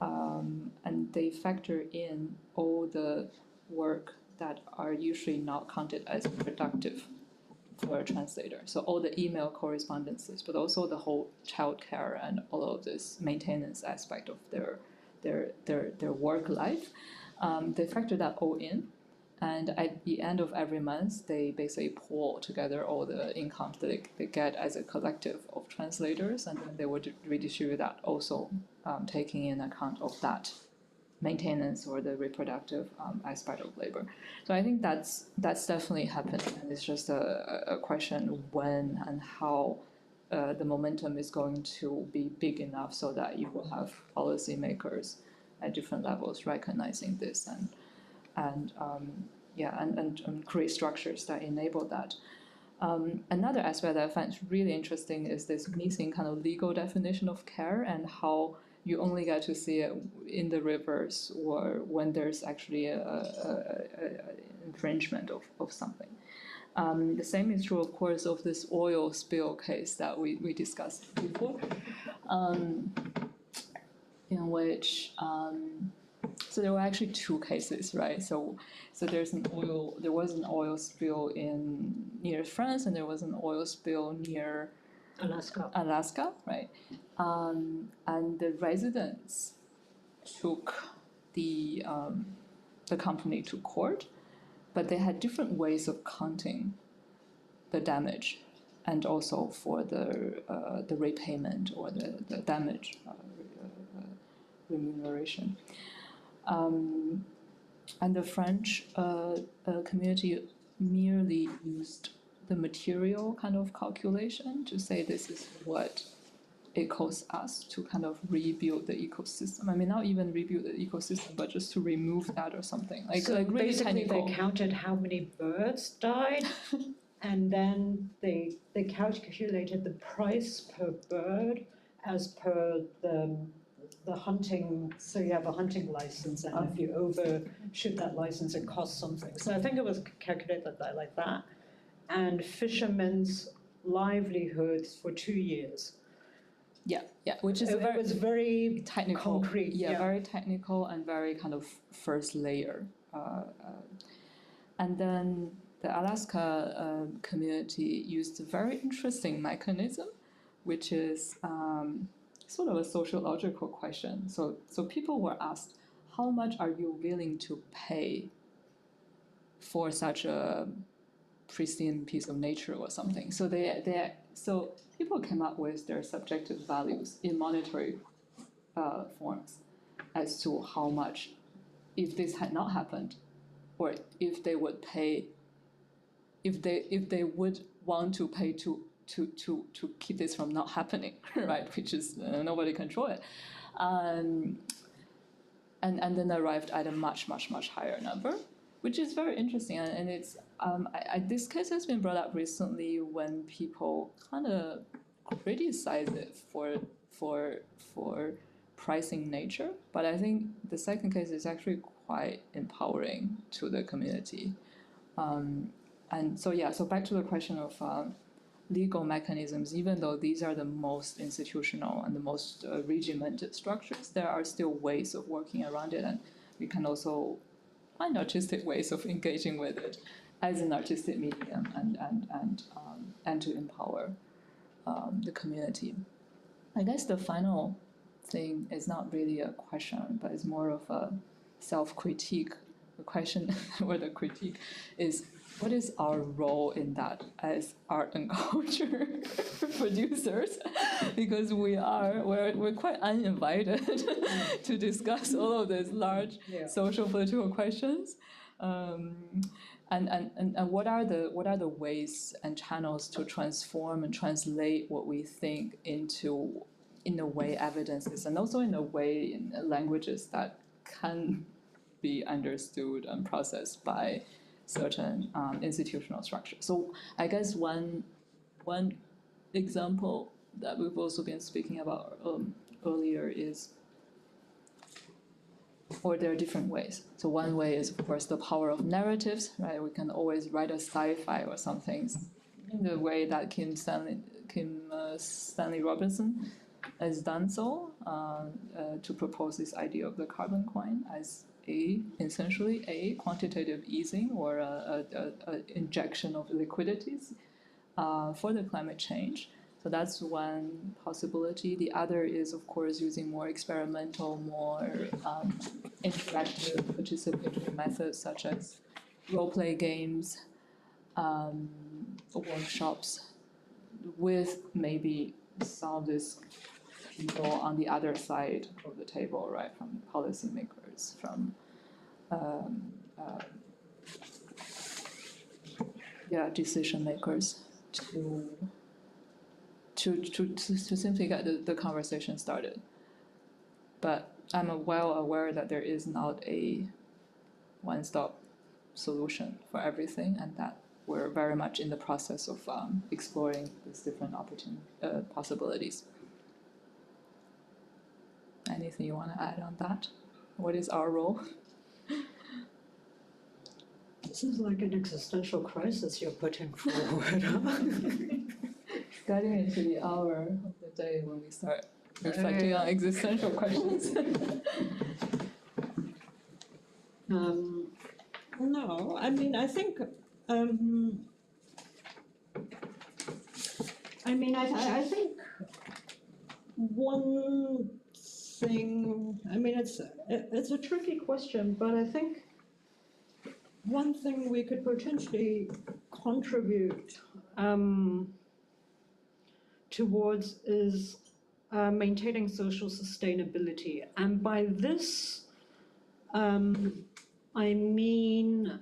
A: And they factor in all the work that are usually not counted as productive for a translator. So all the email correspondences, but also the whole childcare and all of this maintenance aspect of their work life. They factor that all in. And at the end of every month, they basically pull together all the incomes that they get as a collective of translators, and then they would redistribute that also, taking in account of that maintenance or the reproductive aspect of labor. So I think that's definitely happening, and it's just a question when and how the momentum is going to be big enough so that you will have policymakers at different levels recognizing this and create structures that enable that. Another aspect that I find really interesting is this missing kind of legal definition of care and how you only get to see it in the reverse or when there's actually a infringement of something. The same is true, of course, of this oil spill case that we discussed before, in which so there were actually two cases, right? So there was an oil spill near France, and there was an oil spill near Alaska, right? And the residents took the company to court, but they had different ways of counting the damage, and also for the repayment or the damage remuneration. And the French community merely used the material kind of calculation to say this is what it costs us to kind of rebuild the ecosystem. I mean, not even rebuild the ecosystem, but just to remove that or something.
C: So
A: really
C: basically
A: technical.
C: They counted how many birds died, and then they calculated the price per bird as per the hunting. So you have a hunting license, and if you overshoot that license, it costs something. So I think it was calculated like that. And fishermen's livelihoods for 2 years.
A: Yeah, which is
C: it was very
A: technical,
C: concrete.
A: Very technical and very kind of first layer. And then the Alaska community used a very interesting mechanism, which is sort of a sociological question. So people were asked, how much are you willing to pay for such a pristine piece of nature or something? So so people came up with their subjective values in monetary forms as to how much, if this had not happened, or if they would pay, if they would want to pay to keep this from not happening, right? Which is nobody control it, and then arrived at a much higher number. which is very interesting, and it's this case has been brought up recently when people kind of criticize it for pricing nature, but I think the second case is actually quite empowering to the community. And so yeah, so back to the question of legal mechanisms, even though these are the most institutional and the most regimented structures, there are still ways of working around it, and we can also find artistic ways of engaging with it as an artistic medium and to empower the community. I guess the final thing is not really a question, but it's more of a self-critique. The question or the critique is, what is our role in that as art and culture producers? Because we're quite uninvited to discuss all of these large social political questions. And what are the ways and channels to transform and translate what we think into, in a way, evidences, and also in a way, in languages that can be understood and processed by certain institutional structures. So I guess one example that we've also been speaking about earlier is, or there are different ways. So one way is, of course, the power of narratives, right? We can always write a sci-fi or something in the way that Kim Stanley Robinson has done so to propose this idea of the carbon coin as essentially a quantitative easing or a injection of liquidities for the climate change. So that's one possibility. The other is, of course, using more experimental, more interactive, participatory methods such as role-play games, workshops, with maybe some of these people on the other side of the table, right, from policymakers, from decision makers, to simply get the conversation started. But I'm well aware that there is not a one-stop solution for everything, and that we're very much in the process of exploring these different possibilities. Anything you want to add on that? What is our role?
C: This is like an existential crisis you're putting forward.
A: Getting into the hour of the day when we start reflecting on existential questions.
C: No, I mean, I think, I think one thing, I mean, it's a tricky question, but I think one thing we could potentially contribute towards is maintaining social sustainability. And by this, I mean,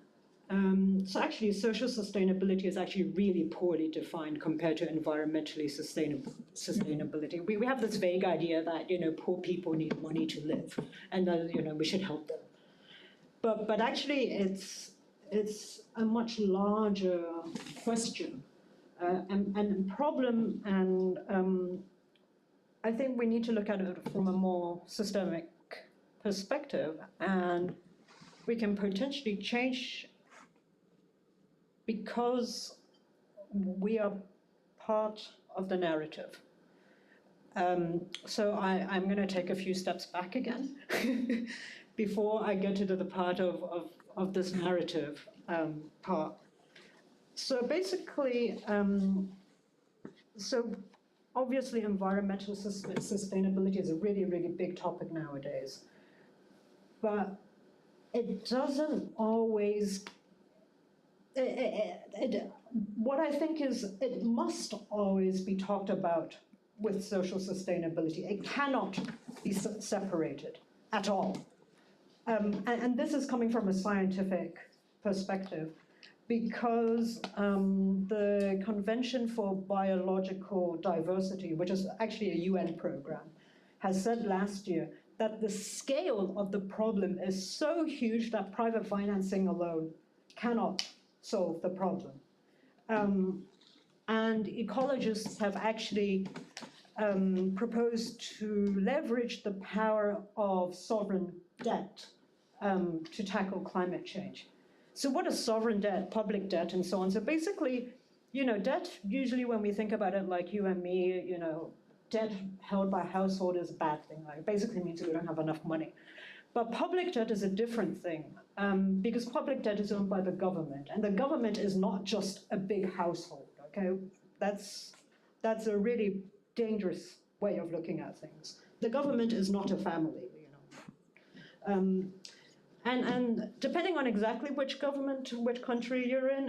C: so actually social sustainability is actually really poorly defined compared to environmentally sustainability. We have this vague idea that, poor people need money to live and that, we should help them. But actually it's a much larger question and problem, and I think we need to look at it from a more systemic perspective, and we can potentially change because we are part of the narrative. So I'm going to take a few steps back again before I get into the part of this narrative part. So basically, so obviously environmental sustainability is a really, really big topic nowadays. But it doesn't always, what I think is it must always be talked about with social sustainability. It cannot be separated at all. And this is coming from a scientific perspective, because the Convention for Biological Diversity, which is actually a UN program, has said last year that the scale of the problem is so huge that private financing alone cannot solve the problem. And ecologists have actually proposed to leverage the power of sovereign debt to tackle climate change. So what is sovereign debt, public debt, and so on? So basically, debt, usually when we think about it like you and me, debt held by a household is a bad thing. Like, it basically means we don't have enough money. But public debt is a different thing, because public debt is owned by the government, and the government is not just a big household, okay? That's a really dangerous way of looking at things. The government is not a family, And depending on exactly which government, which country you're in,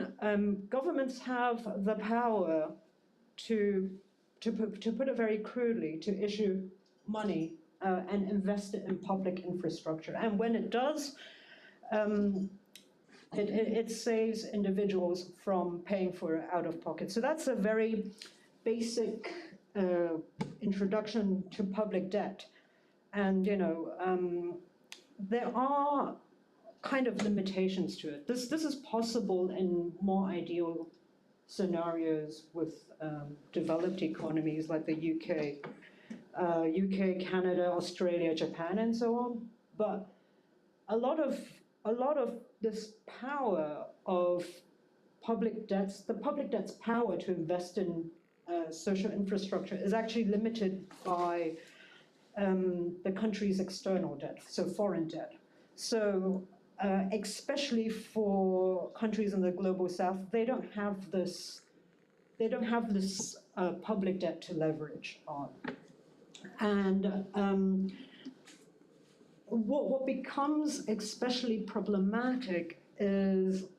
C: governments have the power to put it very crudely, to issue money and invest it in public infrastructure. And when it does, it saves individuals from paying for it out of pocket. So that's a very basic introduction to public debt. And, there are kind of limitations to it. This is possible in more ideal scenarios with developed economies like the UK, Canada, Australia, Japan, and so on. But a lot of this power of public debts, the public debt's power to invest in social infrastructure is actually limited by the country's external debt, so foreign debt. So especially for countries in the global south, they don't have this public debt to leverage on. And what becomes especially problematic is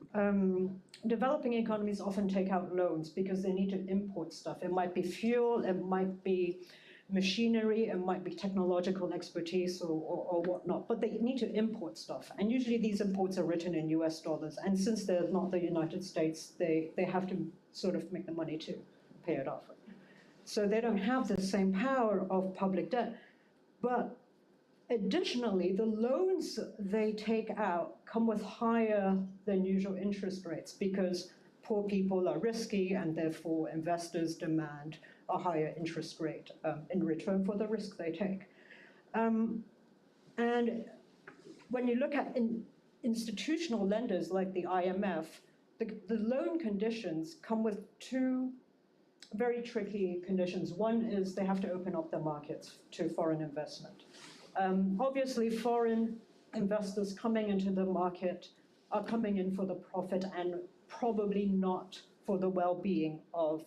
C: developing economies often take out loans because they need to import stuff. It might be fuel, it might be machinery, it might be technological expertise or whatnot, but they need to import stuff. And usually these imports are written in US dollars. And since they're not the United States, they have to sort of make the money to pay it off. So they don't have the same power of public debt. But additionally, the loans they take out come with higher than usual interest rates because poor people are risky and therefore investors demand a higher interest rate in return for the risk they take. And when you look at institutional lenders like the IMF, the loan conditions come with two very tricky conditions. One is they have to open up their markets to foreign investment. Obviously, foreign investors coming into the market are coming in for the profit and probably not for the well-being of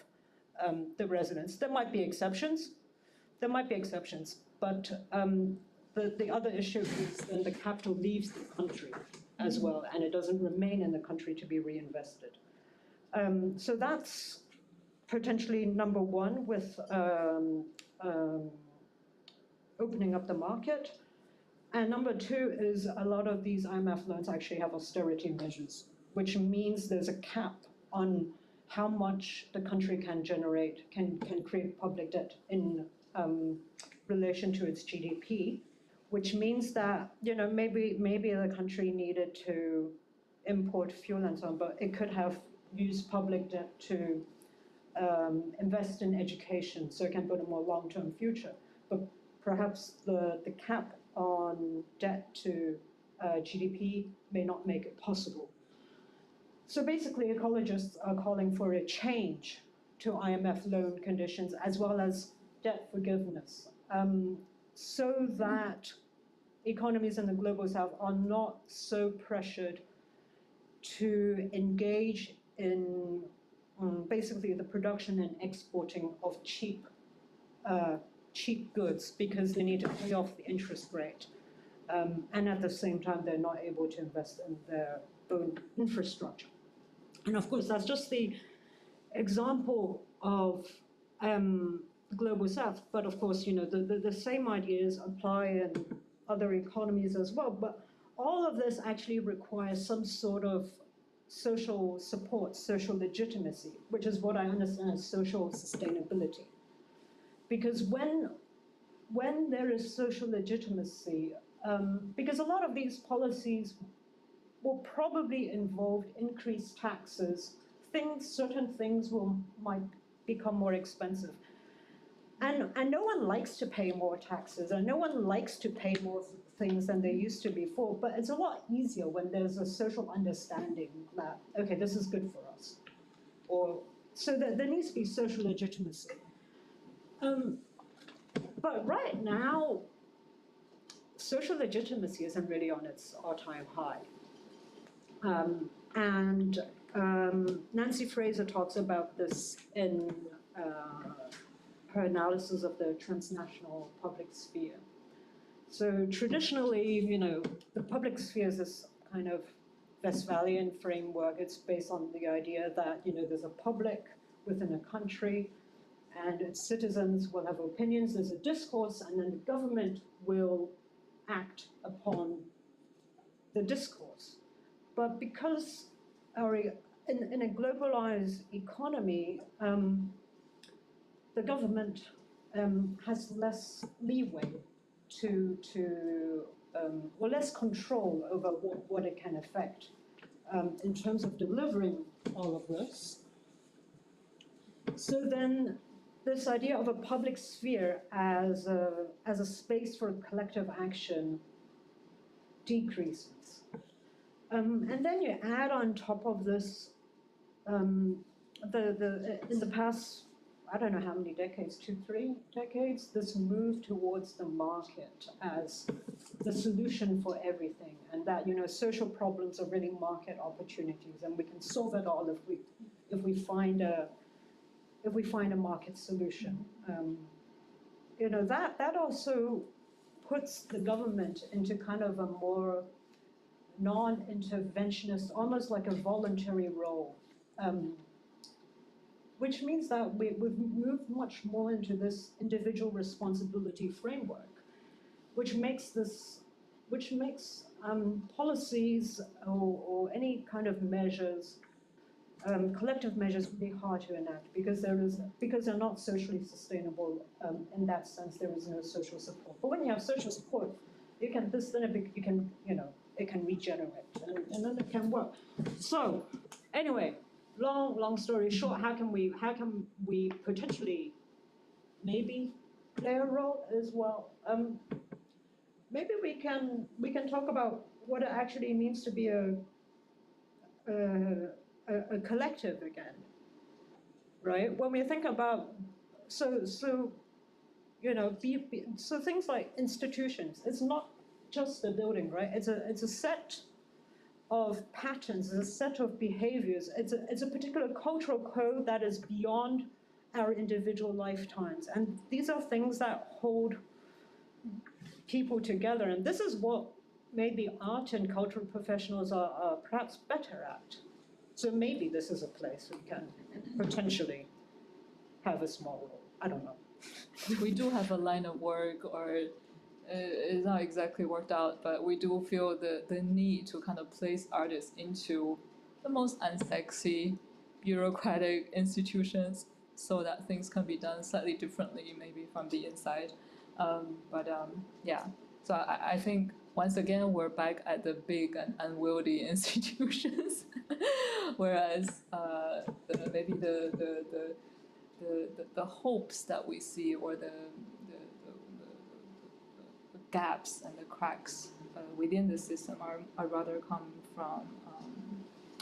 C: the residents. There might be exceptions. But the other issue is then the capital leaves the country as well, and it doesn't remain in the country to be reinvested. So that's potentially number one with opening up the market. And number two is a lot of these IMF loans actually have austerity measures, which means there's a cap on how much the country can generate, can create public debt in relation to its GDP, which means that, maybe the country needed to import fuel and so on, but it could have used public debt to invest in education so it can build a more long-term future. But perhaps the cap on debt to GDP may not make it possible. So basically, ecologists are calling for a change to IMF loan conditions as well as debt forgiveness, so that economies in the global south are not so pressured to engage in basically the production and exporting of cheap goods because they need to pay off the interest rate. And at the same time, they're not able to invest in their own infrastructure. And of course, that's just the example of global south. But of course, the same ideas apply in other economies as well. But all of this actually requires some sort of social support, social legitimacy, which is what I understand as social sustainability. Because when when there is social legitimacy, because a lot of these policies will probably involve increased taxes, certain things might become more expensive. And no one likes to pay more taxes, and no one likes to pay more things than they used to before, but it's a lot easier when there's a social understanding that, okay, this is good for us. So that there needs to be social legitimacy. But right now, social legitimacy isn't really on its all-time high. Nancy Fraser talks about this in her analysis of the transnational public sphere. So traditionally, the public sphere is this kind of Westphalian framework. It's based on the idea that, there's a public within a country, and its citizens will have opinions, there's a discourse, and then the government will act upon the discourse. But because in a globalized economy, the government has less leeway or less control over what it can affect in terms of delivering all of this. So then this idea of a public sphere as a space for collective action decreases. And then you add on top of this, in the past, I don't know how many decades, 2-3 decades, this move towards the market as the solution for everything, and that social problems are really market opportunities, and we can solve it all if we find a market solution. That also puts the government into kind of a more non-interventionist, almost like a voluntary role, which means that we've moved much more into this individual responsibility framework, which makes policies or any kind of measures, collective measures, really hard to enact because they're not socially sustainable. In that sense, there is no social support. But when you have social support, it can regenerate, and then it can work. So, anyway, long story short, how can we potentially maybe play a role as well? Maybe we can talk about what it actually means to be a collective again, right? When we think about so things like institutions, it's not just a building, right? It's a set of patterns, it's a set of behaviors. It's a particular cultural code that is beyond our individual lifetimes, and these are things that hold people together. And this is what maybe art and cultural professionals are perhaps better at. So maybe this is a place we can potentially have a small role. I don't know.
A: We do have a line of work, or it's not exactly worked out, but we do feel the need to kind of place artists into the most unsexy, bureaucratic institutions so that things can be done slightly differently, maybe from the inside. Yeah, so I think once again we're back at the big and unwieldy institutions, whereas maybe the hopes that we see, or the gaps and the cracks within the system are rather come from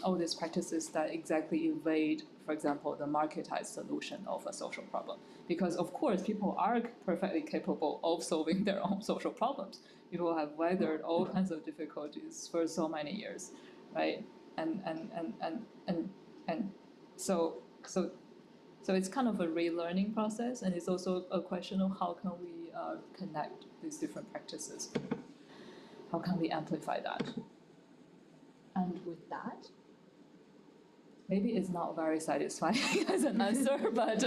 A: all these practices that exactly evade, for example, the marketized solution of a social problem. Because of course, people are perfectly capable of solving their own social problems. People have weathered all kinds of difficulties for so many years, right? And so it's kind of a relearning process, and it's also a question of how can we connect these different practices? How can we amplify that? And with that, maybe it's not very satisfying as an answer, but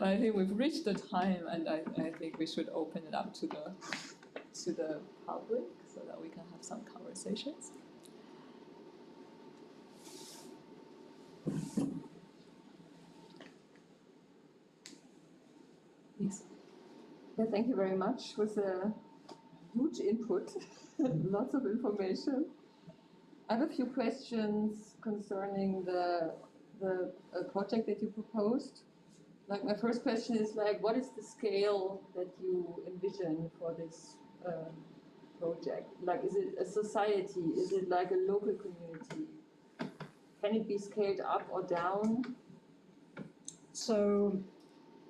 A: I think we've reached the time, and I think we should open it up to the public so that we can have some conversations. Please.
I: Yeah, thank you very much. It was a huge input, lots of information. I have a few questions concerning the project that you proposed. Like my first question is like, what is the scale that you envision for this project? Like, is it a society? Is it like a local community? Can it be scaled up or down?
C: So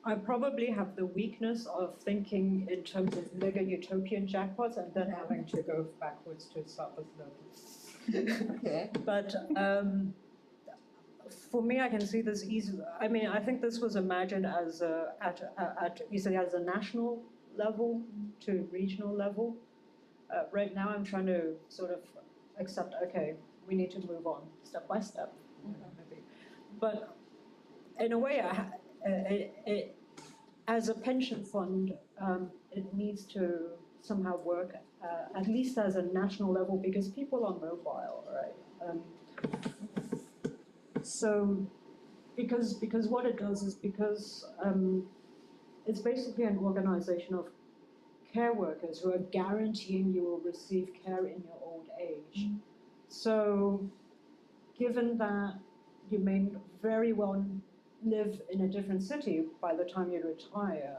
C: I probably have the weakness of thinking in terms of mega utopian jackpots and then having to go backwards to start with local.
I: Okay.
C: But for me, I can see this easily. I mean, I think this was imagined as easily as a national level to regional level. Right now, I'm trying to sort of accept, okay, we need to move on step by step, maybe. But in a way, as a pension fund, it needs to somehow work at least as a national level because people are mobile, right? So, because what it does is because it's basically an organization of care workers who are guaranteeing you will receive care in your old age. So, given that you may very well live in a different city by the time you retire,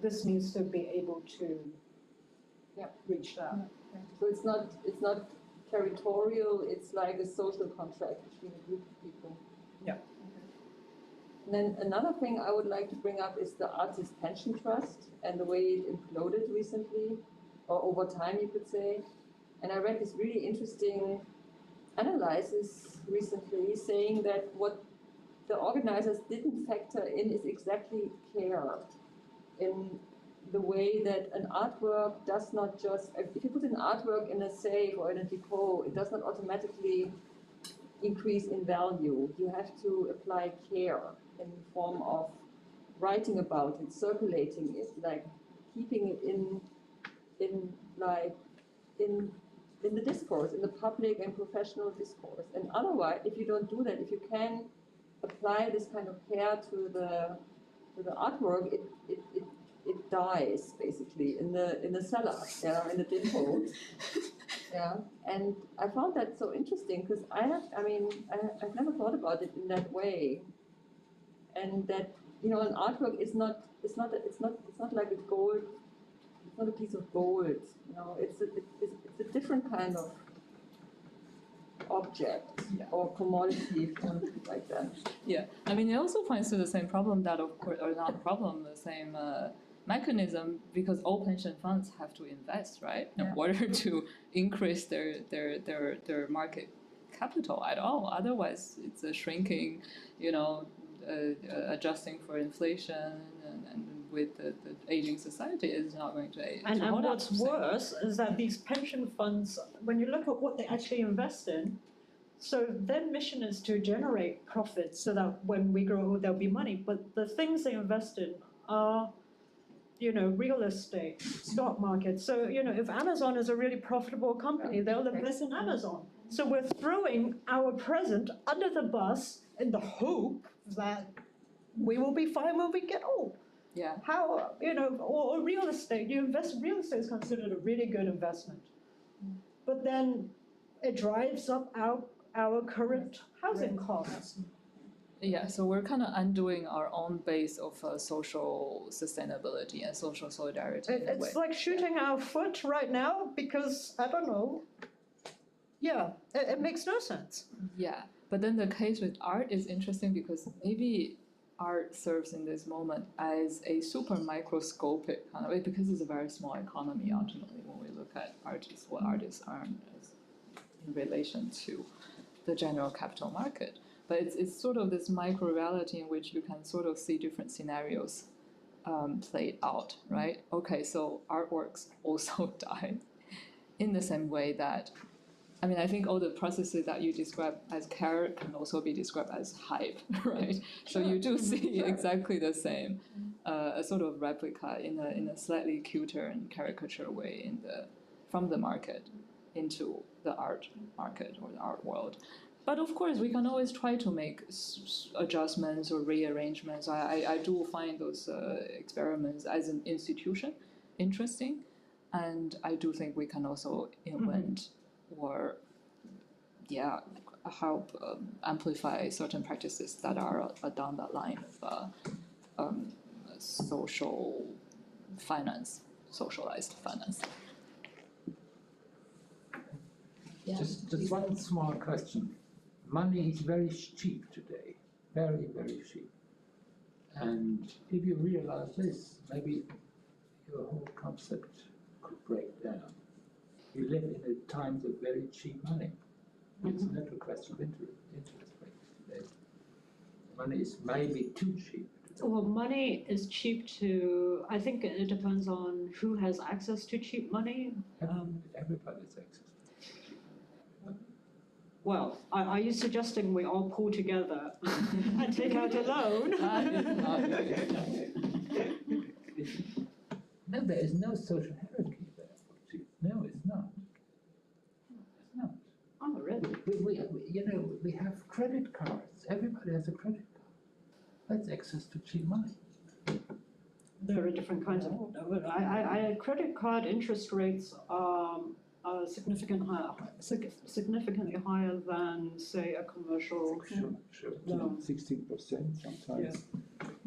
C: this needs to be able to reach that.
I: So it's not territorial, it's like a social contract between a group of people.
C: Yeah.
I: And then another thing I would like to bring up is the Artist Pension Trust and the way it imploded recently, or over time you could say. And I read this really interesting analysis recently saying that what the organizers didn't factor in is exactly care, in the way that an artwork does not just, if you put an artwork in a safe or in a depot, it does not automatically increase in value. You have to apply care in the form of writing about it, circulating it, like keeping it in the discourse, in the public and professional discourse. And otherwise, if you don't do that, if you can apply this kind of care to the artwork, it dies basically in the cellar, in the depot. And I found that so interesting because I've never thought about it in that way, and that an artwork is not like a gold. It's not a piece of gold. It's a different kind of object or commodity, if you want to put it like that.
A: Yeah, I mean, it also points to the same problem that, of course, or not problem, the same mechanism, because all pension funds have to invest, right, in order to increase their market capital at all. Otherwise, it's a shrinking, adjusting for inflation and with the aging society is not going to age.
C: And what's worse is that these pension funds, when you look at what they actually invest in, so their mission is to generate profits so that when we grow old there'll be money. But the things they invest in are, real estate, stock market. So, if Amazon is a really profitable company, they'll invest in Amazon. So we're throwing our present under the bus in the hope that we will be fine when we get old.
A: Yeah.
C: How, or real estate, you invest in real estate is considered a really good investment. But then it drives up our current housing costs.
A: Yeah, so we're kind of undoing our own base of social sustainability and social solidarity.
C: It's like shooting our foot right now because, I don't know, it makes no sense.
A: Yeah, but then the case with art is interesting because maybe art serves in this moment as a super microscopic kind of way, because it's a very small economy ultimately when we look at artists, what artists earn in relation to the general capital market. But it's sort of this micro reality in which you can sort of see different scenarios played out, right? Okay, so artworks also die in the same way that, I think all the processes that you describe as care can also be described as hype, right? So you do see exactly the same, a sort of replica in a slightly cuter and caricature way from the market into the art market or the art world. But of course, we can always try to make adjustments or rearrangements. I do find those experiments as an institution interesting, and I do think we can also invent or, help amplify certain practices that are down that line of social finance, socialized finance.
B: Yeah.
J: Just one small question. Money is very cheap today, very, very cheap. And if you realize this, maybe your whole concept could break down. We live in a times of very cheap money. It's not a question of interest rates today. Money is maybe too cheap.
C: Well, money is cheap to, I think it depends on who has access to cheap money.
J: Everybody has access.
C: Well, are you suggesting we all pull together and take out a loan?
J: No, there is no social hierarchy there. No, it's not. It's not.
C: Oh, really?
J: We have credit cards. Everybody has a credit card. That's access to cheap money.
C: There are different kinds of. Credit card interest rates are significantly higher than, say, a commercial.
J: Sure.
C: loan.
K: 16% sometimes.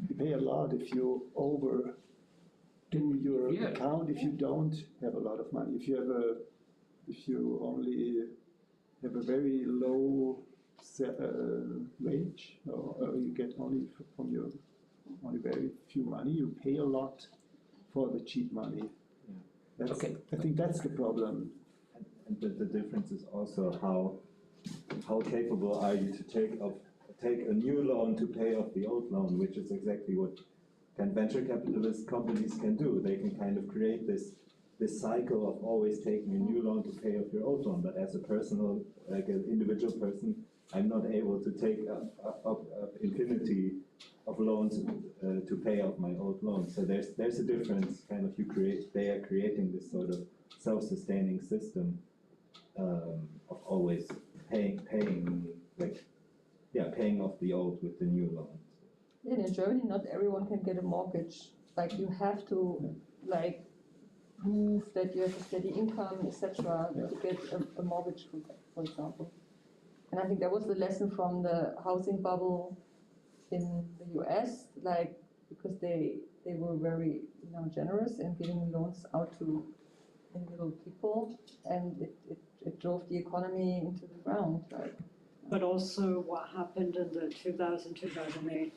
K: You pay a lot if you overdo your account. If you don't have a lot of money, if you only have a very low wage, or you get only from your only very few money, you pay a lot for the cheap money. Yeah. I think that's the problem.
L: And the difference is also how capable are you to take a new loan to pay off the old loan, which is exactly what venture capitalist companies can do. They can kind of create this cycle of always taking a new loan to pay off your old loan. But as a personal, like an individual person, I'm not able to take up infinity of loans to pay off my old loan. So there's a difference. Kind of they are creating this sort of self-sustaining system of always paying off the old with the new loan.
I: And in Germany, not everyone can get a mortgage. Like, you have to prove that you have a steady income, etc., to get a mortgage, for example. And I think that was the lesson from the housing bubble in the US, because they were very generous in giving loans out to individual people, and it drove the economy into the ground.
C: But also what happened in the 2000-2008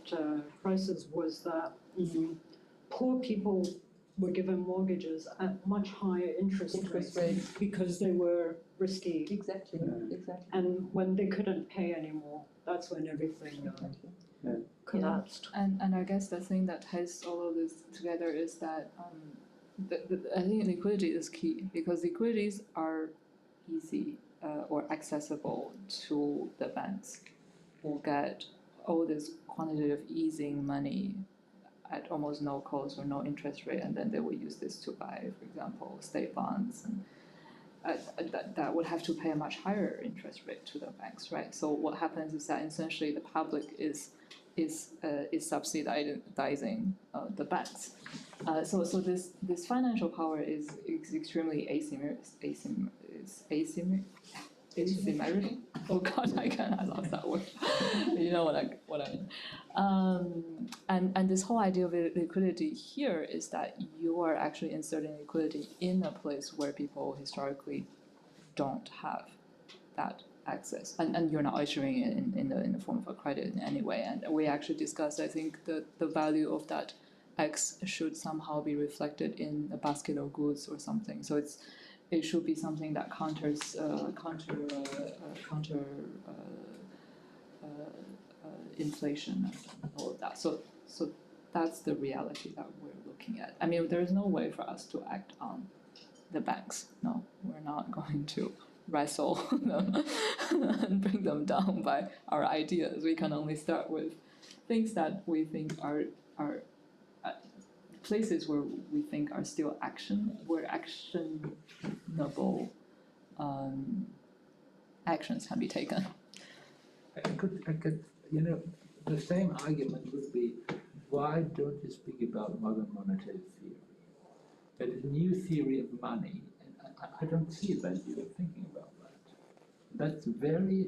C: crisis was that poor people were given mortgages at much higher interest rates because they were risky.
I: Exactly.
C: And when they couldn't pay anymore, that's when everything collapsed.
A: And I guess the thing that ties all of this together is that I think liquidity is key, because liquidities are easy or accessible to the banks, who get all this quantitative easing money at almost no cost or no interest rate, and then they will use this to buy, for example, state bonds, and that would have to pay a much higher interest rate to the banks, right? So what happens is that essentially the public is subsidizing the banks. So this financial power is extremely asymmetrical. Oh God, I lost that word. You know what I mean. And this whole idea of liquidity here is that you are actually inserting liquidity in a place where people historically don't have that access, and you're not issuing it in the form of a credit in any way. And we actually discussed, I think, the value of that X should somehow be reflected in a basket of goods or something. So it should be something that counters inflation and all of that. So that's the reality that we're looking at. I mean, there's no way for us to act on the banks. No, we're not going to wrestle them and bring them down by our ideas. We can only start with things that we think are places where we think are still actionable actions can be taken.
J: I could, the same argument would be, why don't you speak about modern monetary theory? But a new theory of money, and I don't see that you are thinking about that. That's a very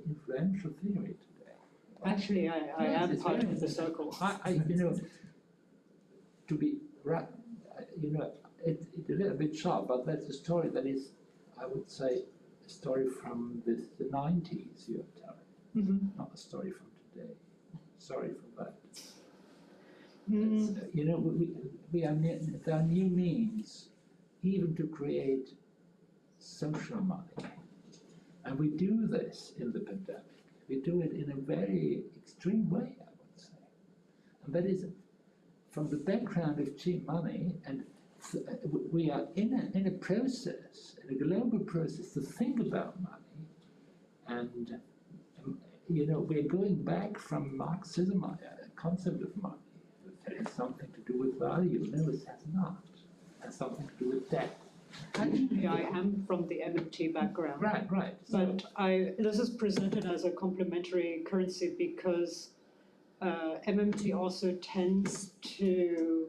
J: influential theory today.
C: Actually, I am part of the circle.
J: To be right, it's a little bit sharp, but that's a story that is, I would say, a story from the 90s you're telling, not a story from today. Sorry for that. We are there are new means, even to create social money, and we do this in the pandemic. We do it in a very extreme way, I would say, and that is from the background of cheap money, and we are in a process, in a global process, to think about money, and we're going back from Marxism, a concept of money. It has something to do with value. No, it has not. It has something to do with debt.
C: Actually, I am from the MMT background.
J: Right.
C: But this is presented as a complementary currency because MMT also tends to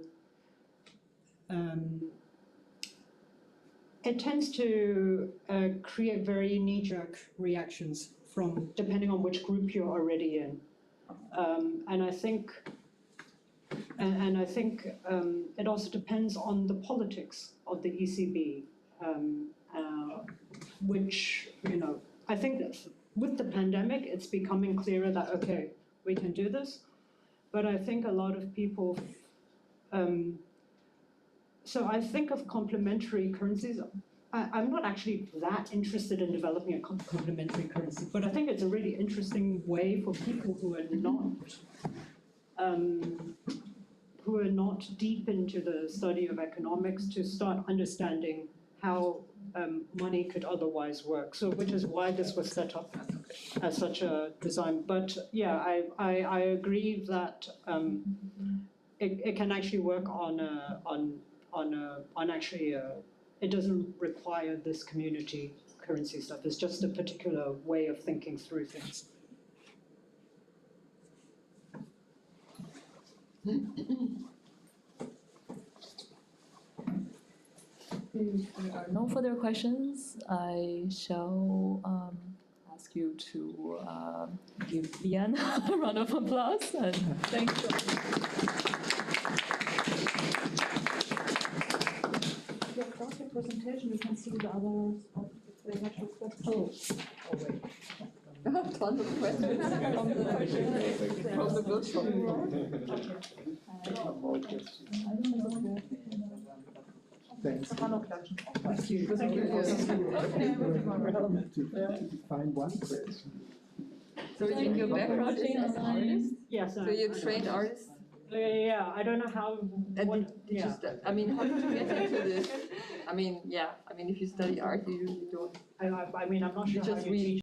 C: create very knee-jerk reactions from depending on which group you're already in, and I think it also depends on the politics of the ECB, which I think that with the pandemic it's becoming clearer that okay, we can do this, but I think a lot of people. So I think of complementary currencies. I'm not actually that interested in developing a complementary currency, but I think it's a really interesting way for people who are not deep into the study of economics to start understanding how money could otherwise work. So, which is why this was set up as such a design. But yeah, I agree that it can actually work it doesn't require this community currency stuff. It's just a particular way of thinking through things.
A: If there are no further questions, I shall ask you to give Vienne a round of applause and thank you.
B: Across your presentation, you can see the others of the natural questions.
I: Oh wait. Tons of questions from the workshop.
K: Thanks.
B: Thank you.
K: To find one question.
I: So your background is as an artist?
C: Yes.
I: So you're a trained artist?
C: Yeah, I don't know how.
I: How did you get into this? If you study art, you don't.
C: I'm not sure.
I: You just read.